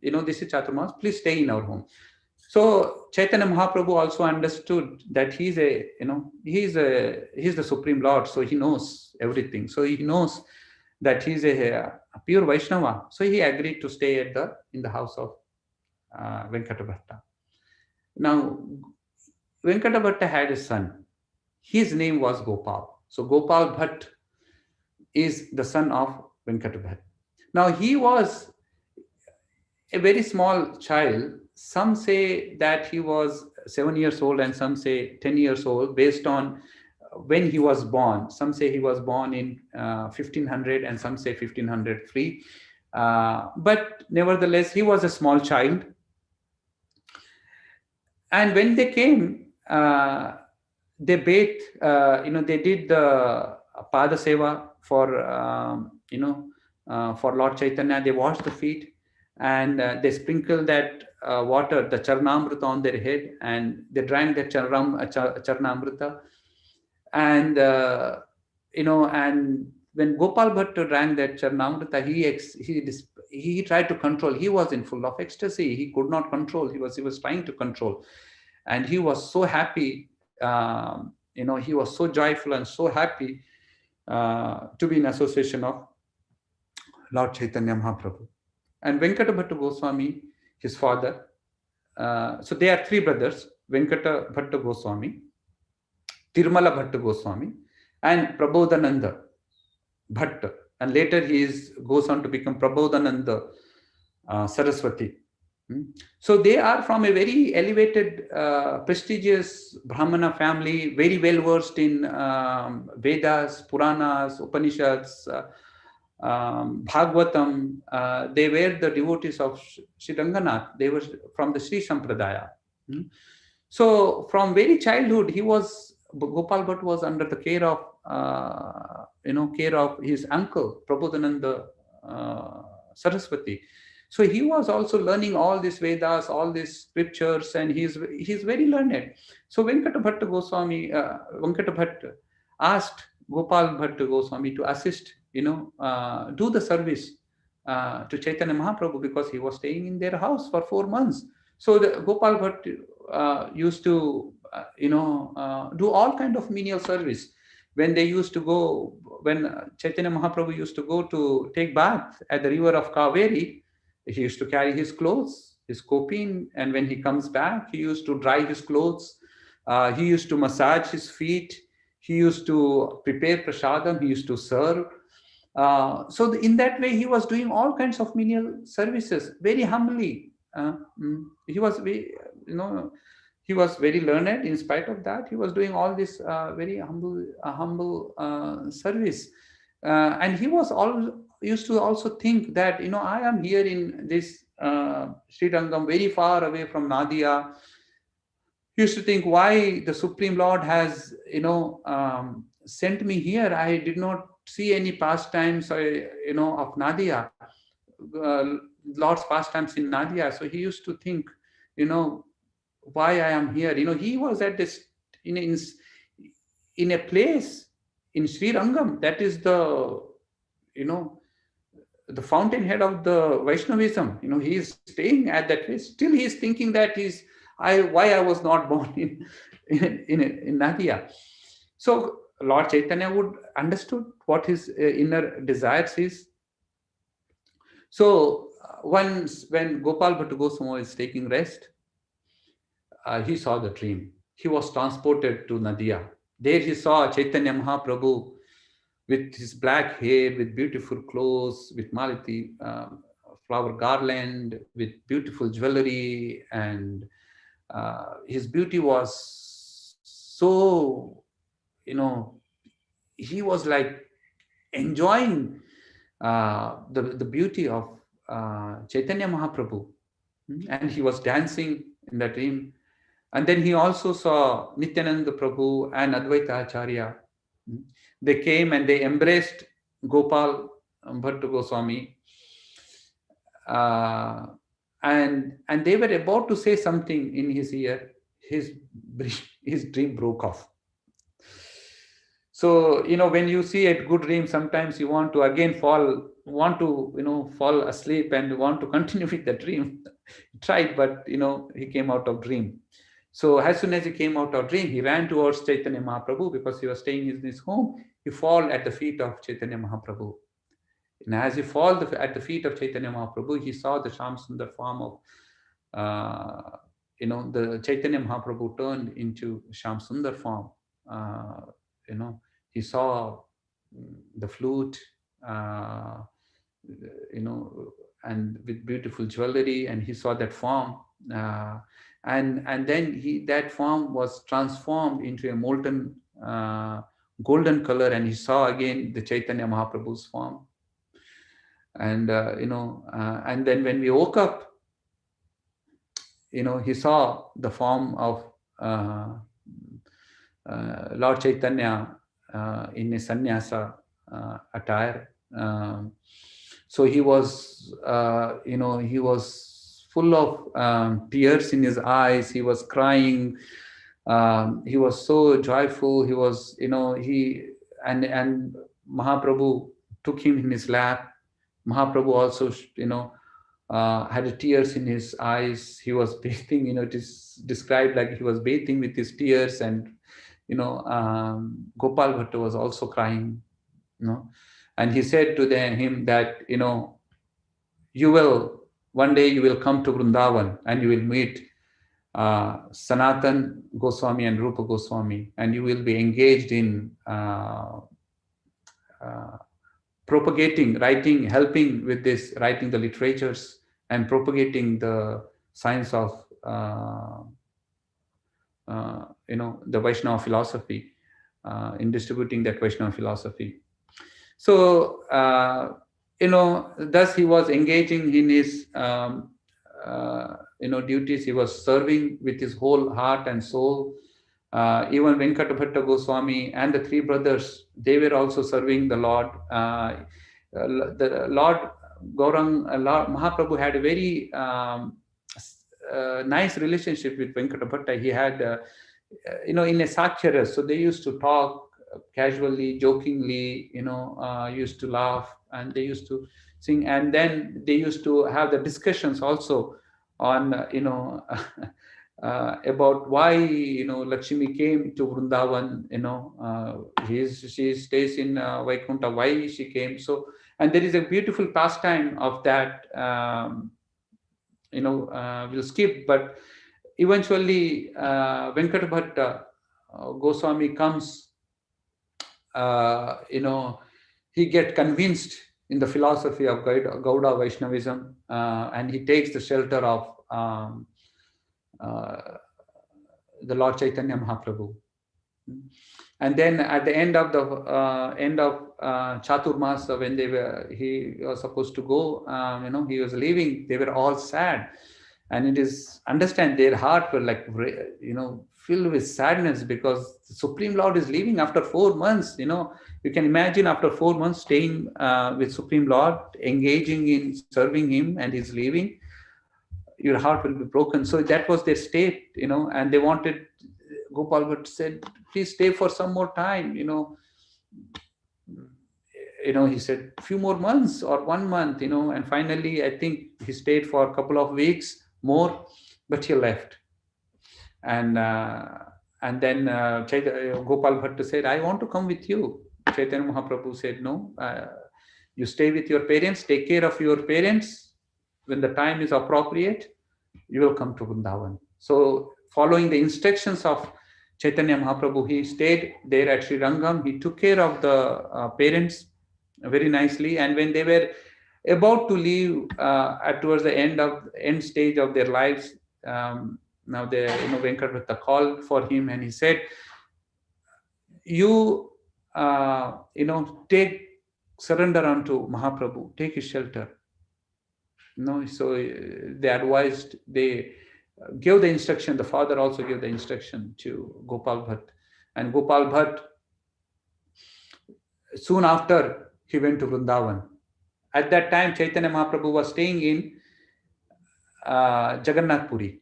this is Chaturmas. Please stay in our home." So Chaitanya Mahaprabhu also understood that he's the Supreme Lord. So he knows everything. So he knows that he's a pure Vaishnava. So he agreed to stay in the house of Venkata Bhatta. Now, Venkata Bhatta had a son. His name was Gopal. So Gopal Bhatt is the son of Venkata Bhatt. Now, he was a very small child. Some say that he was 7 years old, and some say 10 years old, based on when he was born. Some say he was born in 1500, and some say 1503. But nevertheless, he was a small child. And when they came, they bathed, they did the Pada Seva for Lord Chaitanya. They washed the feet, and they sprinkled that water, the Charnamrita, on their head, and they drank that Charnamrita. And and when Gopal Bhatta drank that Charnamrita, he tried to control. He was in full of ecstasy. He could not control. He was trying to control, and he was so happy. He was so joyful and so happy to be in association of Lord Chaitanya Mahaprabhu. And Venkata Bhatta Goswami, his father. So they are three brothers: Venkata Bhatta Goswami, Tirumala Bhatta Goswami, and Prabodhananda Bhatta. And later he goes on to become Prabodhananda Saraswati. So they are from a very elevated, prestigious Brahmana family, very well versed in Vedas, Puranas, Upanishads, Bhagavatam, they were the devotees of Sri Ranganath. They were from the Sri Sampradaya. So from very childhood, Gopal Bhatt was under the care of, care of his uncle, Prabodhananda Saraswati. So he was also learning all these Vedas, all these scriptures, and he's very learned. So Venkata Bhatta Goswami, Venkata Bhatt asked Gopal Bhatta Goswami to assist, do the service to Chaitanya Mahaprabhu, because he was staying in their house for 4 months. So the Gopal Bhatt used to, do all kind of menial service. When Chaitanya Mahaprabhu used to go to take bath at the river of Kaveri, he used to carry his clothes, his kopin, and when he comes back, he used to dry his clothes. He used to massage his feet. He used to prepare prasadam. He used to serve. So in that way, he was doing all kinds of menial services very humbly. He was he was very learned. In spite of that, he was doing all this very humble service. And he was used to also think that, I am here in this Sri Rangam, very far away from Nadia. He used to think, why the Supreme Lord has, sent me here. I did not see any pastimes, of Nadia, Lord's pastimes in Nadia. So he used to think, why I am here. He was at this in a place in Sri Rangam that is the the fountainhead of the Vaishnavism. He is staying at that place. Still, he is thinking that why I was not born in Nadia. So Lord Chaitanya would understood what his inner desires is. So once when Gopal Bhatta Goswami is taking rest, he saw the dream. He was transported to Nadia. There he saw Chaitanya Mahaprabhu with his black hair, with beautiful clothes, with Malati flower garland, with beautiful jewelry, and his beauty was so, he was like enjoying the beauty of Chaitanya Mahaprabhu, and he was dancing in the dream. And then he also saw Nityananda Prabhu and Advaita Acharya. They came and they embraced Gopal Bhatta Goswami, and they were about to say something in his ear. His dream broke off. So when you see a good dream, sometimes you want to again fall asleep and want to continue with the dream. He tried, but he came out of dream. So as soon as he came out of dream, he ran towards Chaitanya Mahaprabhu, because he was staying in his home. He fall at the feet of Chaitanya Mahaprabhu. And as he fall at the feet of Chaitanya Mahaprabhu, he saw the Sham Sundar form of, the Chaitanya Mahaprabhu turned into Sham Sundar form. He saw the flute, and with beautiful jewelry, and he saw that form. And then that form was transformed into a molten golden color, and he saw again the Chaitanya Mahaprabhu's form. And and then when we woke up, he saw the form of Lord Chaitanya in a sannyasa attire. So he was, he was full of tears in his eyes. He was crying. He was so joyful. He was, and Mahaprabhu took him in his lap. Mahaprabhu also, had tears in his eyes. He was bathing. It is described like he was bathing with his tears, and Gopal Bhatta was also crying. And he said to him that one day you will come to Vrindavan and you will meet Sanatan Goswami and Rupa Goswami, and you will be engaged in propagating, writing, helping with this, writing the literatures and propagating the science of the Vaishnava philosophy, in distributing that Vaishnava philosophy. So thus he was engaging in his, duties. He was serving with his whole heart and soul. Even Venkata Bhatta Goswami and the three brothers, they were also serving the Lord. The Lord Lord Mahaprabhu had a very nice relationship with Venkata Bhatta. He had, in a Sakyaras, so they used to talk casually, jokingly, used to laugh, and they used to sing, and then they used to have the discussions also on, about why, Lakshmi came to Vrindavan, she stays in Vaikuntha, why she came. So, and there is a beautiful pastime of that, we'll skip, but eventually Venkata Bhatta Goswami comes, he get convinced in the philosophy of Gauda Vaishnavism, and he takes the shelter of the Lord Chaitanya Mahaprabhu. And then at the end of Chaturmasa, when he was supposed to go, he was leaving, they were all sad. And it is, understand, their heart were like, filled with sadness, because the Supreme Lord is leaving after 4 months. You can imagine, after 4 months staying with Supreme Lord, engaging in serving him, and he's leaving, your heart will be broken. So that was their state, and they wanted, Gopal Bhatt said, please stay for some more time, he said few more months or 1 month, and finally I think he stayed for a couple of weeks more, but he left. And then Gopal Bhatt said, I want to come with you. Chaitanya Mahaprabhu said, no, you stay with your parents, take care of your parents. When the time is appropriate, you will come to Vrindavan. So following the instructions of Chaitanya Mahaprabhu, he stayed there at Sri Rangam. He took care of the parents very nicely. And when they were about to leave towards the end stage of their lives, now Venkata Bhatta called for him, and he said, you take surrender unto Mahaprabhu, take his shelter. So they advised, they gave the instruction. The father also gave the instruction to Gopal Bhatt, and Gopal Bhatt, soon after, he went to Vrindavan. At that time, Chaitanya Mahaprabhu was staying in Jagannath Puri.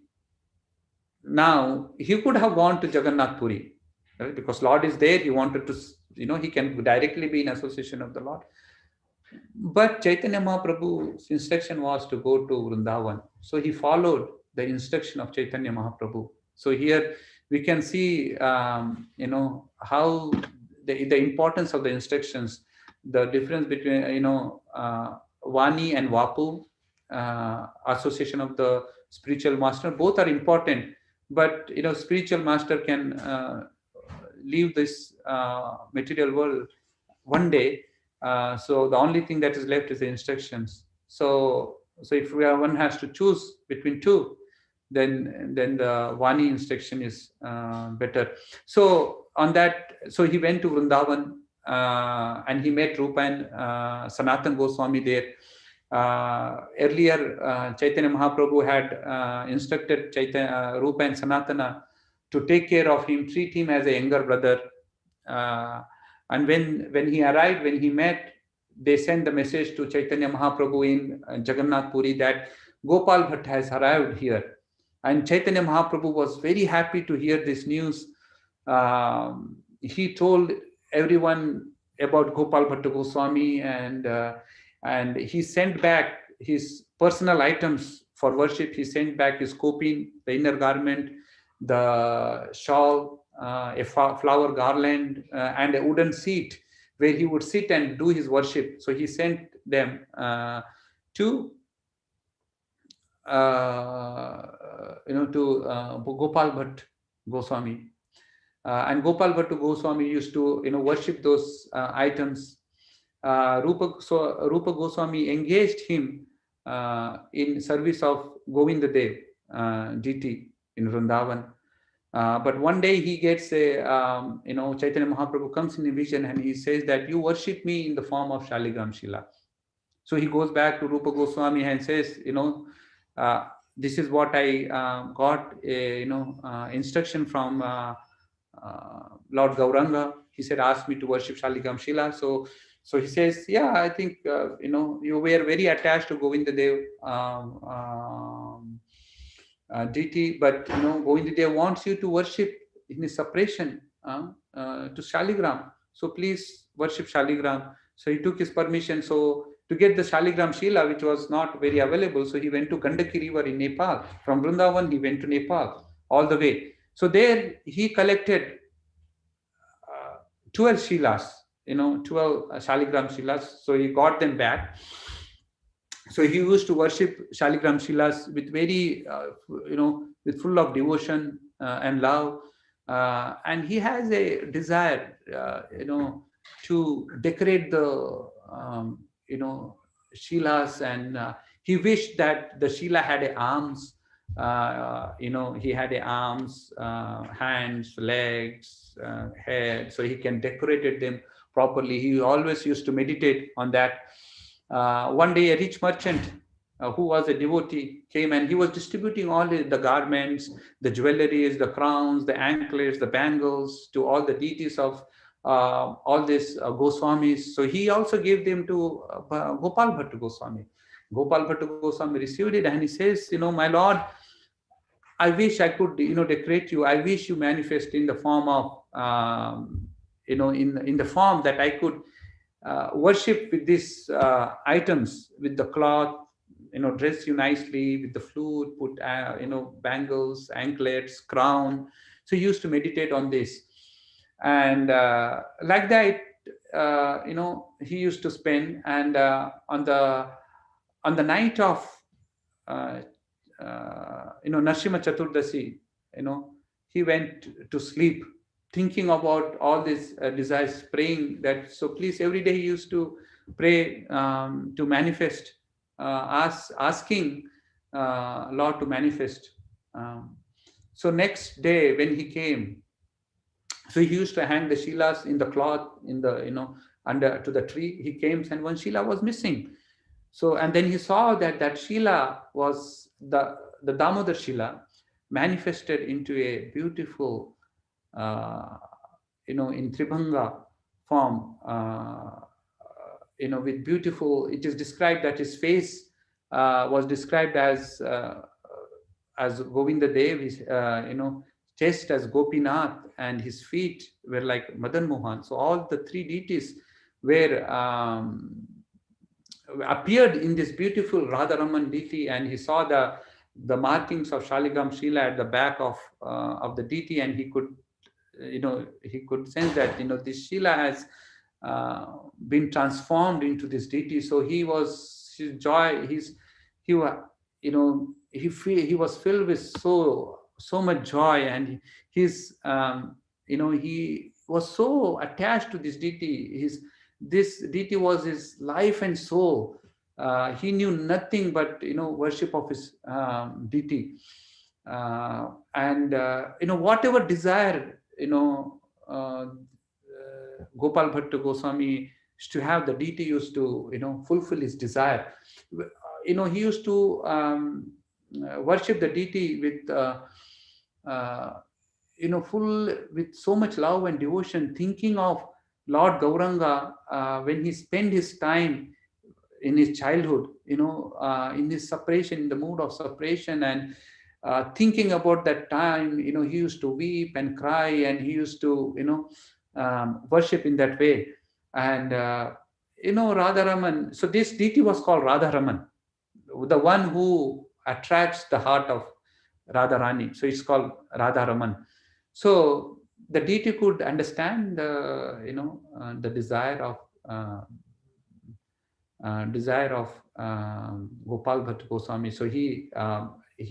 Now, he could have gone to Jagannath Puri, right? Because Lord is there. He wanted to, he can directly be in association of the Lord. But Chaitanya Mahaprabhu's instruction was to go to Vrindavan. So he followed the instruction of Chaitanya Mahaprabhu. So here we can see, how the importance of the instructions, the difference between, Vani and Vapu, association of the spiritual master, both are important. But, spiritual master can leave this material world one day. So the only thing that is left is the instructions. So if one has to choose between two, then the Vani instruction is better. So on that, so he went to Vrindavan, and he met Rupa and Sanatan Goswami there. Earlier, Chaitanya Mahaprabhu had instructed Rupa and Sanatana to take care of him, treat him as a younger brother. And when he arrived, when he met, they sent the message to Chaitanya Mahaprabhu in Jagannath Puri that Gopal Bhatt has arrived here. And Chaitanya Mahaprabhu was very happy to hear this news. He told everyone about Gopal Bhatta Goswami, and he sent back his personal items for worship. He sent back his kopin, the inner garment, the shawl, a flower garland, and a wooden seat where he would sit and do his worship. So he sent them to Gopal Bhatt Goswami. And Gopal Bhatt Goswami used to worship those items. Rupa Goswami engaged him in service of Govinda Dev, GT in Vrindavan. But one day he gets Chaitanya Mahaprabhu comes in a vision, and he says that you worship me in the form of Shaligram Shila. So he goes back to Rupa Goswami and says, this is what I got, instruction from Lord Gauranga. He said, ask me to worship Shaligam Shila. So he says, yeah, I think, you were very attached to Govinda Dev deity, but, Govinda Dev wants you to worship in his separation to Shaligram. So please worship Shaligram. So he took his permission. So to get the Shaligram Shila, which was not very available, so he went to Gandaki River in Nepal. From Vrindavan, he went to Nepal all the way. So there he collected 12 Shilas, 12 Shaligram Shilas. So he got them back. So he used to worship Shaligram Shilas with very, with full of devotion and love. And he has a desire, to decorate the, Shilas. And he wished that the Shila had arms. He had arms, hands, legs, head, so he can decorate them properly. He always used to meditate on that. One day, a rich merchant who was a devotee came, and he was distributing all the garments, the jewelries, the crowns, the anklets, the bangles to all the deities of all these Goswamis. So he also gave them to Gopal Bhatta Goswami. Gopal Bhatta Goswami received it, and he says, my Lord, I wish I could, decorate you. I wish you manifest in the form of, in the form that I could worship with these items, with the cloth, dress you nicely with the flute, put, bangles, anklets, crown. So he used to meditate on this. And like that, he used to spend. And on the night of, Narsimha Chaturdasi, he went to sleep thinking about all these desires, praying that, so please, every day he used to pray to manifest, asking Lord to manifest. So next day when he came, so he used to hang the Shilas in the cloth, in the, under to the tree. He came, and one Shila was missing. So, and then he saw that Shila was the Damodar Shila manifested into a beautiful, in Tribhanga form, with beautiful, it is described that his face was described as Govinda Dev, his, chest as Gopinath, and his feet were like Madan Mohan. So all the three deities were, appeared in this beautiful Radharaman deity, and he saw the markings of Shaligam Shila at the back of the deity, and he could, he could sense that, this Shila has been transformed into this deity. So he was, his joy, he was, he was filled with so much joy, and his, he was so attached to this deity. This deity was his life and soul. He knew nothing but, worship of his deity. And whatever desire, Gopal Bhatta Goswami used to have, the deity used to, fulfill his desire. He used to worship the deity with, full with so much love and devotion, thinking of Lord Gauranga when he spent his time in his childhood, in his separation, in the mood of separation, and thinking about that time, he used to weep and cry, and he used to, worship in that way. And, Radharaman, so this deity was called Radharaman, the one who attracts the heart of Radharani. So it's called Radharaman. So the deity could understand the, the desire of Gopal Bhatta Goswami. So he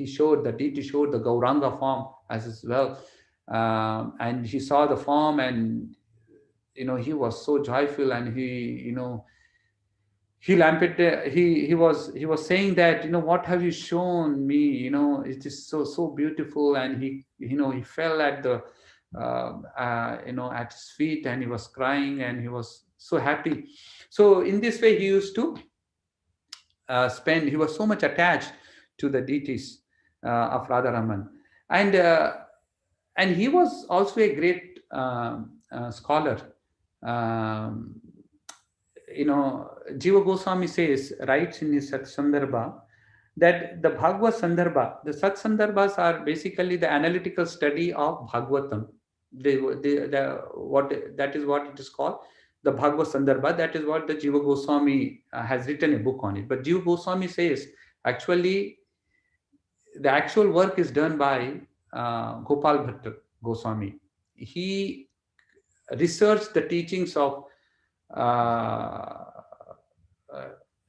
showed, the deity showed the Gauranga form as well, and he saw the form, and he was so joyful, and he lamented. He was saying that, what have you shown me? It is so beautiful, and he fell at the at his feet, and he was crying, and he was so happy. So in this way, he used to he was so much attached to the deities of Radharaman. And he was also a great scholar. Um, Jiva Goswami writes in his Sat Sandarbha that the Bhagavad Sandarbha, the Sat Sandarbhas are basically the analytical study of Bhagavatam. That is what it is called, the Bhagavad Sandarbha. That is what the Jiva Goswami has written a book on it. But Jiva Goswami says actually the actual work is done by Gopal Bhatta Goswami. He researched the teachings of uh,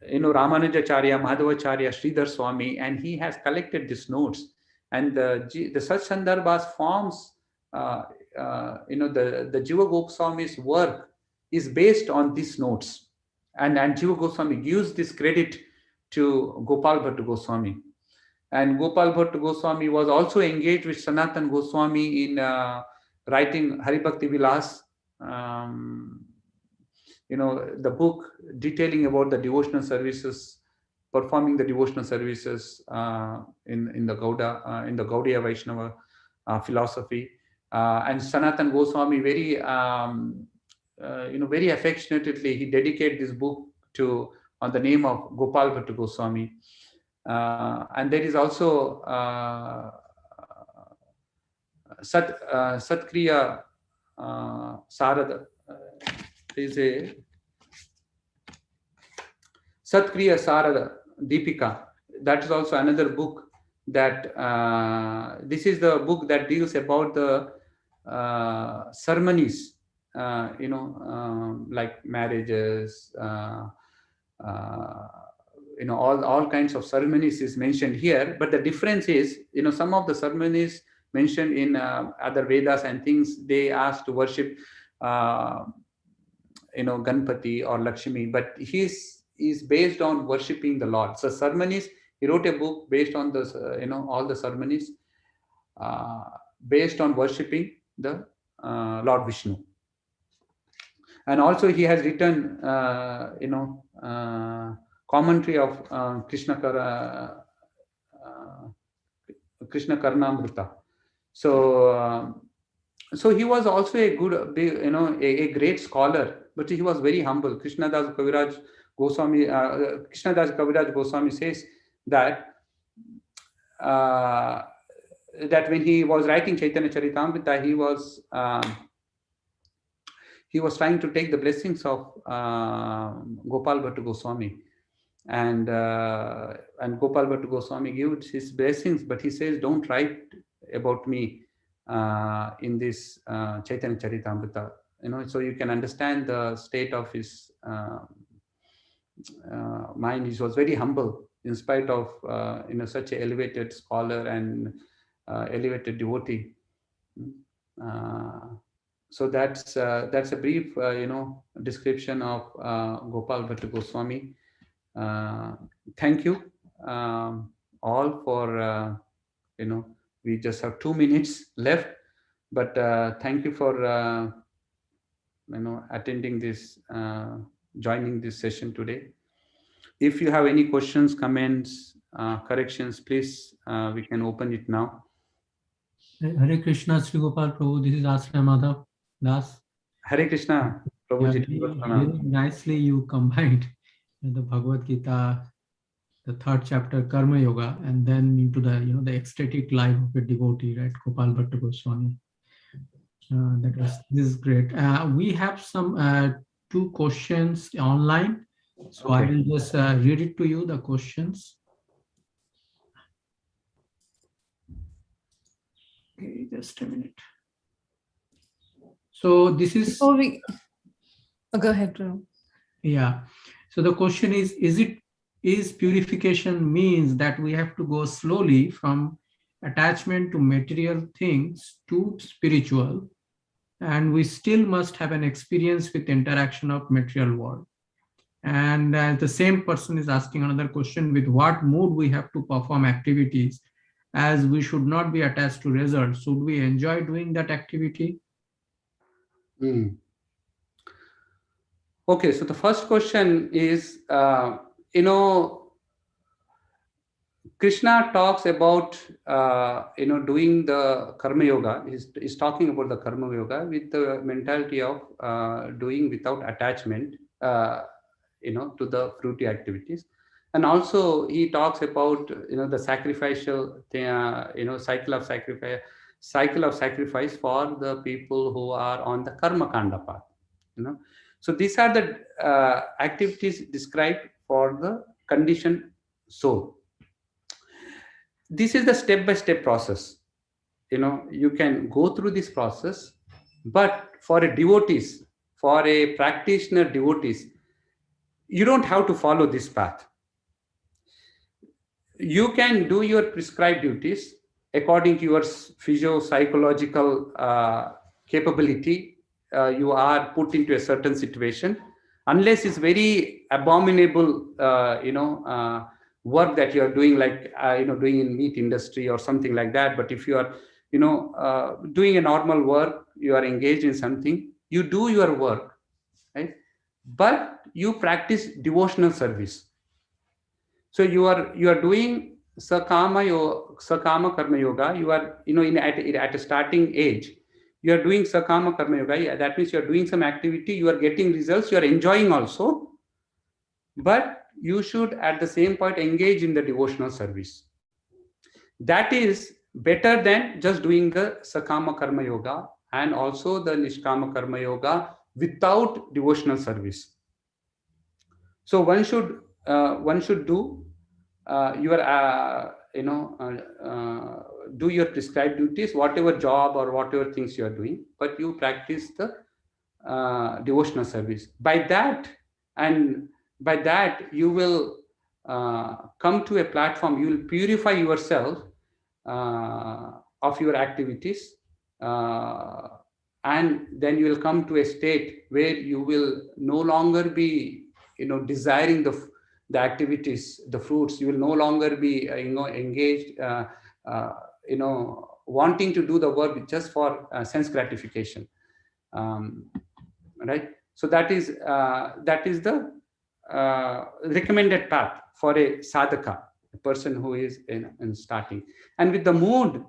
Ramanujacharya, Madhavacharya, Sridhar Swami, and he has collected these notes. And the Sat Sandarbhas forms, the Jiva Goswami's work is based on these notes. And Jiva Goswami gives this credit to Gopal Bhatta Goswami. And Gopal Bhatta Goswami was also engaged with Sanatan Goswami in writing Haribhakti Vilas, the book detailing about the devotional services, performing the devotional services in the Gaudiya Vaishnava philosophy. And Sanatan Goswami very affectionately he dedicated this book on the name of Gopal Bhatta Goswami. And there is also Satkriya Sarada. There is a Satkriya Sarada Deepika. That is also another book that this is the book that deals about the ceremonies, like marriages, all kinds of ceremonies is mentioned here. But the difference is, some of the ceremonies mentioned in other Vedas and things, they ask to worship Ganpati or Lakshmi, but he's based on worshipping the Lord. So ceremonies, he wrote a book based on the all the ceremonies based on worshipping the Lord Vishnu. And also he has written commentary of Krishna Karnamrita. So he was also a good, a great scholar, but he was very humble. Krishnadas Kaviraj Goswami says that that when he was writing Chaitanya Charitamrita, he was trying to take the blessings of Gopal Bhatta Goswami, and Gopal Bhatta Goswami gives his blessings, but he says, don't write about me in this Chaitanya Charitamrita. So you can understand the state of his mind. He was very humble in spite of such an elevated scholar and elevated devotee. So that's a brief description of Gopal Bhatta Goswami. Thank you all for we just have 2 minutes left, but thank you for attending this, joining this session today. If you have any questions, comments, corrections, please, we can open it now. Hare Krishna, SriGopal Prabhu. This is Ashram Madhav Das. Hare Krishna, Prabhuji. Very nicely you combined the Bhagavad Gita, the 3rd chapter, Karma Yoga, and then into the the ecstatic life of a devotee, right? Gopal Bhatta Goswami. This is great. We have some 2 questions online, so okay. I will just read it to you. The questions. Okay, just a minute. So this is. Go ahead, Prabhu. Yeah. So the question is purification means that we have to go slowly from attachment to material things to spiritual, and we still must have an experience with interaction of material world. And the same person is asking another question: with what mood we have to perform activities, as we should not be attached to results. Should we enjoy doing that activity? Okay, so the first question is, Krishna talks about doing the karma yoga. He's talking about the karma yoga with the mentality of doing without attachment, to the fruity activities. And also he talks about the sacrificial cycle of sacrifice for the people who are on the karma kanda path. So these are the activities described for the conditioned soul. This is the step-by-step process. You can go through this process, but for a practitioner devotees, you don't have to follow this path. You can do your prescribed duties according to your physio-psychological capability. You are put into a certain situation, unless it's very abominable, work that you are doing, like doing in meat industry or something like that. But if you are doing a normal work, you are engaged in something, you do your work, right? But you practice devotional service. So you are doing sakama karma yoga. You are at a starting age, you are doing sakama karma yoga. Yeah, that means you are doing some activity, you are getting results, you are enjoying also, but you should at the same point engage in the devotional service. That is better than just doing the sakama karma yoga and also the nishkama karma yoga without devotional service. So one should do do your prescribed duties, whatever job or whatever things you are doing, but you practice the devotional service. By that you will come to a platform. You will purify yourself of your activities, and then you will come to a state where you will no longer be desiring the activities, the fruits. You will no longer be engaged, wanting to do the work just for sense gratification, right? So that is the recommended path for a sadhaka, a person who is in starting. And with the mood,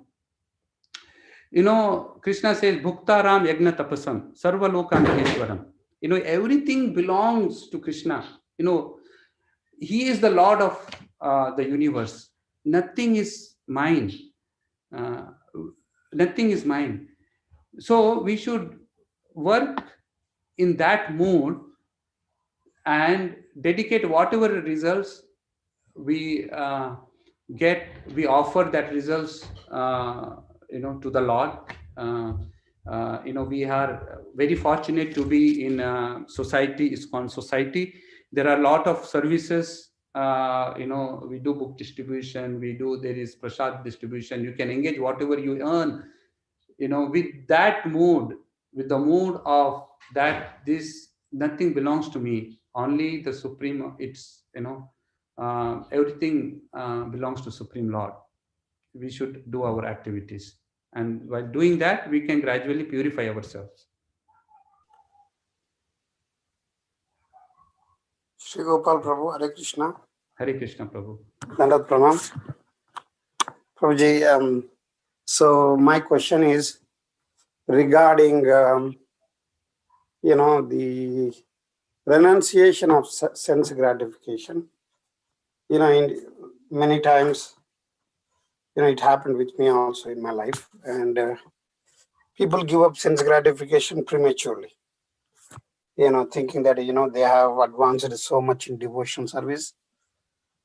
Krishna says, Bhuktaram Yagna Tapasam, Sarva Loka Maheshwaram. Everything belongs to Krishna. He is the Lord of the universe. Nothing is mine. Nothing is mine. So we should work in that mood and dedicate whatever results we get. We offer that results to the Lord. We are very fortunate to be in society, ISKCON society. There are a lot of services. We do book distribution, there is prasad distribution. You can engage whatever you earn, with that mood, with the mood of that this nothing belongs to me, only the Supreme. It's everything belongs to Supreme Lord. We should do our activities, and while doing that, we can gradually purify ourselves. SriGopal Prabhu, Hare Krishna. Hare Krishna, Prabhu. Dandat Pranam. Prabhuji, so my question is regarding, the renunciation of sense gratification. In many times, it happened with me also in my life, and people give up sense gratification prematurely. Thinking that they have advanced so much in devotion service,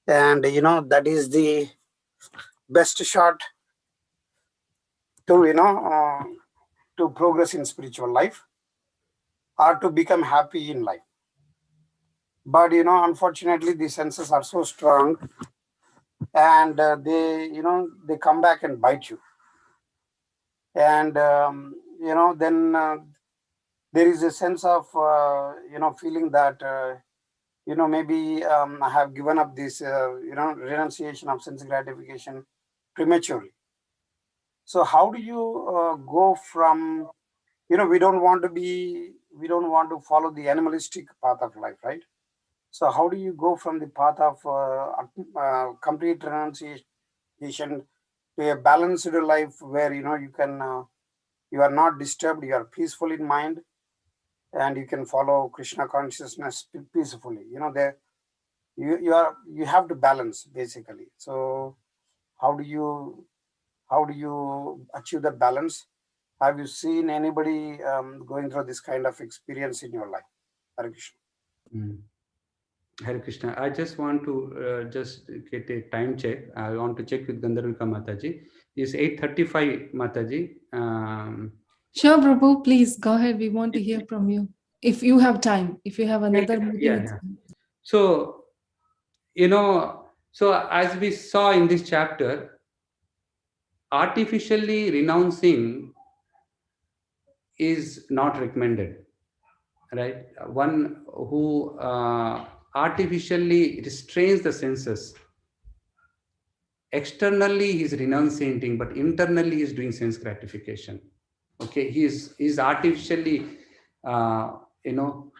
and that is the best shot to to progress in spiritual life or to become happy in life. But unfortunately, the senses are so strong, and they come back and bite you. And then there is a sense of feeling that maybe I have given up this renunciation of sense gratification prematurely. So how do you go from we don't want to follow the animalistic path of life, right? So how do you go from the path of complete to a balanced life where you can you are not disturbed, you are peaceful in mind, and you can follow Krishna consciousness peacefully. There you have to balance basically. So how do you achieve that balance? Have you seen anybody going through this kind of experience in your life? Hare Krishna. Hare Krishna. I just want to just get a time check. I want to check with Gandharvika Mataji. It's 8:35, Mataji. Sure, Prabhu, please go ahead. We want to hear from you. If you have time, if you have another meeting. Yeah, it's yeah. fine. So, so as we saw in this chapter, artificially renouncing is not recommended, right? One who artificially restrains the senses, externally he's renunciating, but internally he's doing sense gratification. Okay, he's artificially, uh, you know,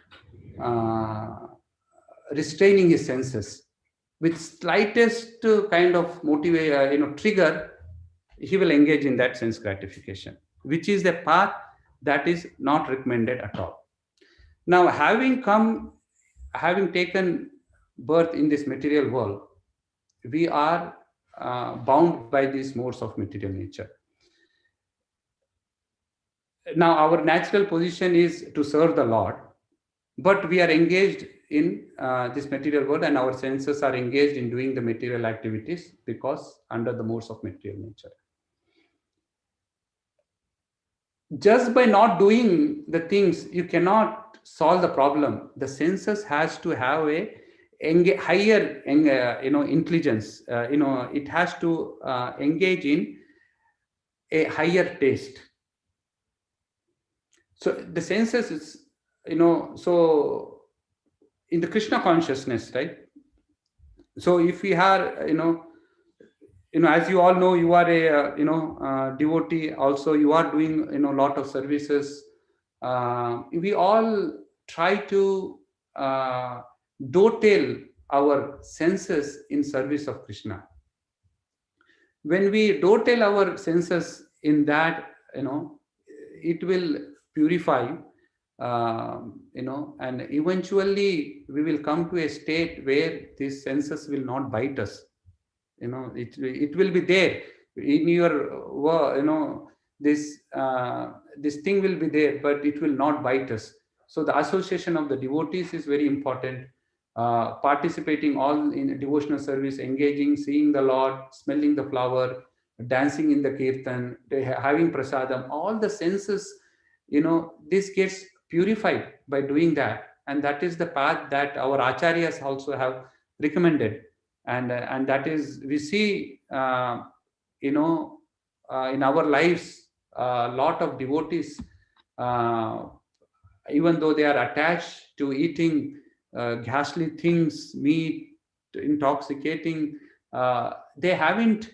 uh, restraining his senses. With slightest kind of trigger, he will engage in that sense gratification, which is the path that is not recommended at all. Now, having taken birth in this material world, we are bound by these modes of material nature. Now, our natural position is to serve the Lord, but we are engaged in this material world, and our senses are engaged in doing the material activities because under the modes of material nature. Just by not doing the things, you cannot solve the problem. The senses has to have a higher intelligence. It has to engage in a higher taste. So the senses is, so in the Krishna consciousness, right? So if we are, as you all know, you are a devotee. Also, you are doing a lot of services. We all try to dovetail our senses in service of Krishna. When we dovetail our senses in that, it will purify, and eventually we will come to a state where these senses will not bite us. It will be there in your this thing will be there, but it will not bite us. So the association of the devotees is very important. Participating all in devotional service, engaging, seeing the Lord, smelling the flower, dancing in the kirtan, having prasadam, all the senses, this gets purified by doing that. And that is the path that our acharyas also have recommended. And that is, we see, in our lives, a lot of devotees, even though they are attached to eating ghastly things, meat, intoxicating, they haven't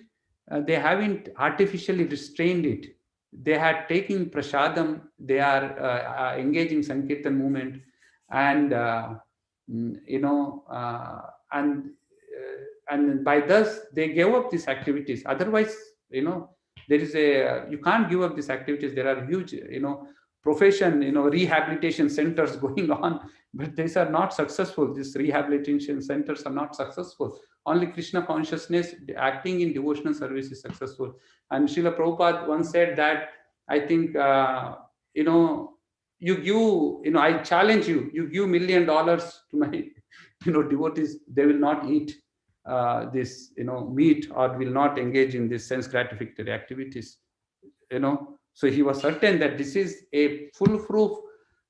artificially restrained it. They had taken prasadam, they are engaging Sankirtan movement, and and by thus they gave up these activities. Otherwise, there is you can't give up these activities. There are huge, profession, rehabilitation centers going on, but these are not successful. These rehabilitation centers are not successful. Only Krishna consciousness acting in devotional service is successful. And Srila Prabhupada once said that, I think, you give, I challenge you, you give $1 million to my, devotees, they will not eat this, meat, or will not engage in this sense gratificatory activities, So he was certain that this is a foolproof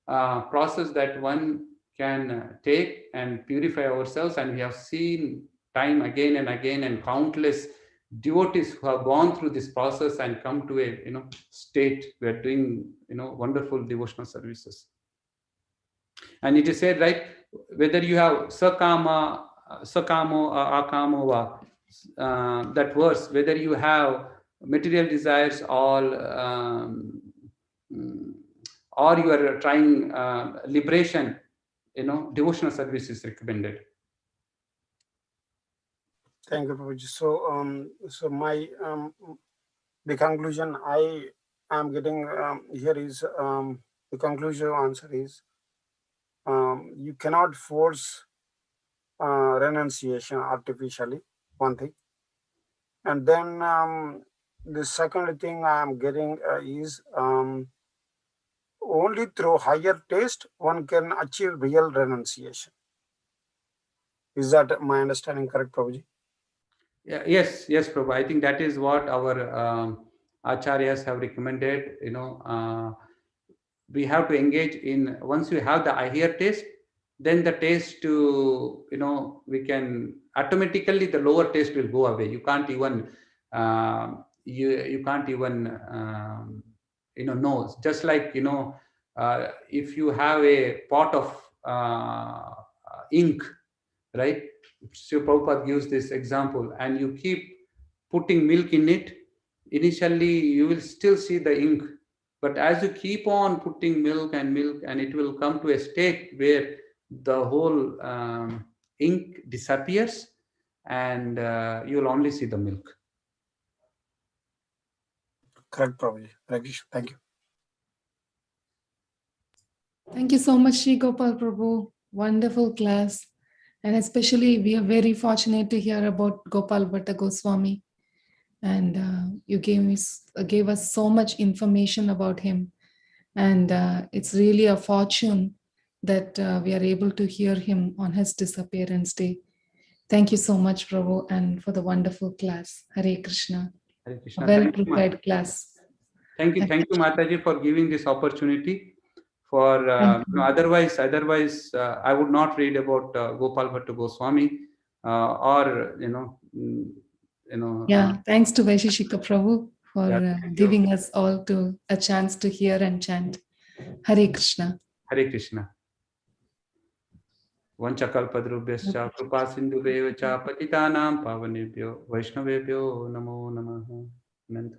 process that one can take and purify ourselves. And we have seen time again and again, and countless devotees who have gone through this process and come to a state where doing wonderful devotional services. And it is said, right, whether you have sakamo akamo va, that verse, whether you have material desires or you are trying liberation, devotional service is recommended. Thank you, Prabhuji. So my the conclusion I am getting here is the conclusion answer is you cannot force renunciation artificially. One thing, and then the second thing I am getting is only through higher taste one can achieve real renunciation. Is that my understanding correct, Prabhuji? Yeah, yes, Prabhu. I think that is what our acharyas have recommended. We have to engage in, once you have the higher taste, then the taste to, we can automatically, the lower taste will go away. You can't even you can't even know. Just like, if you have a pot of ink, right? So Prabhupada gives this example, and you keep putting milk in it. Initially, you will still see the ink, but as you keep on putting milk, and it will come to a state where the whole ink disappears, and you will only see the milk. Correct, Prabhuji. Thank you. Thank you so much, SriGopal Prabhu. Wonderful class. And especially, we are very fortunate to hear about Gopal Bhatta Goswami. And you gave us so much information about him. And it's really a fortune that we are able to hear him on his disappearance day. Thank you so much, Prabhu, and for the wonderful class. Hare Krishna. Hare Krishna. A well-prepared class. Thank you, Mataji, for giving this opportunity. For otherwise, I would not read about Gopal Bhatta Goswami, or Yeah, thanks to Vaisheshika Prabhu for giving us all a chance to hear and chant. Hare Krishna. Hare Krishna. Vanchakalpadrubhyascha kripa sindhubheva cha patitanam pavanebhyo vaishnavebhyo namo namaha.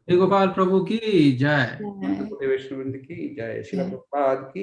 SriGopal Prabhu ki jai. Vishnu Vrinda ki jai. Srila Prabhupada ki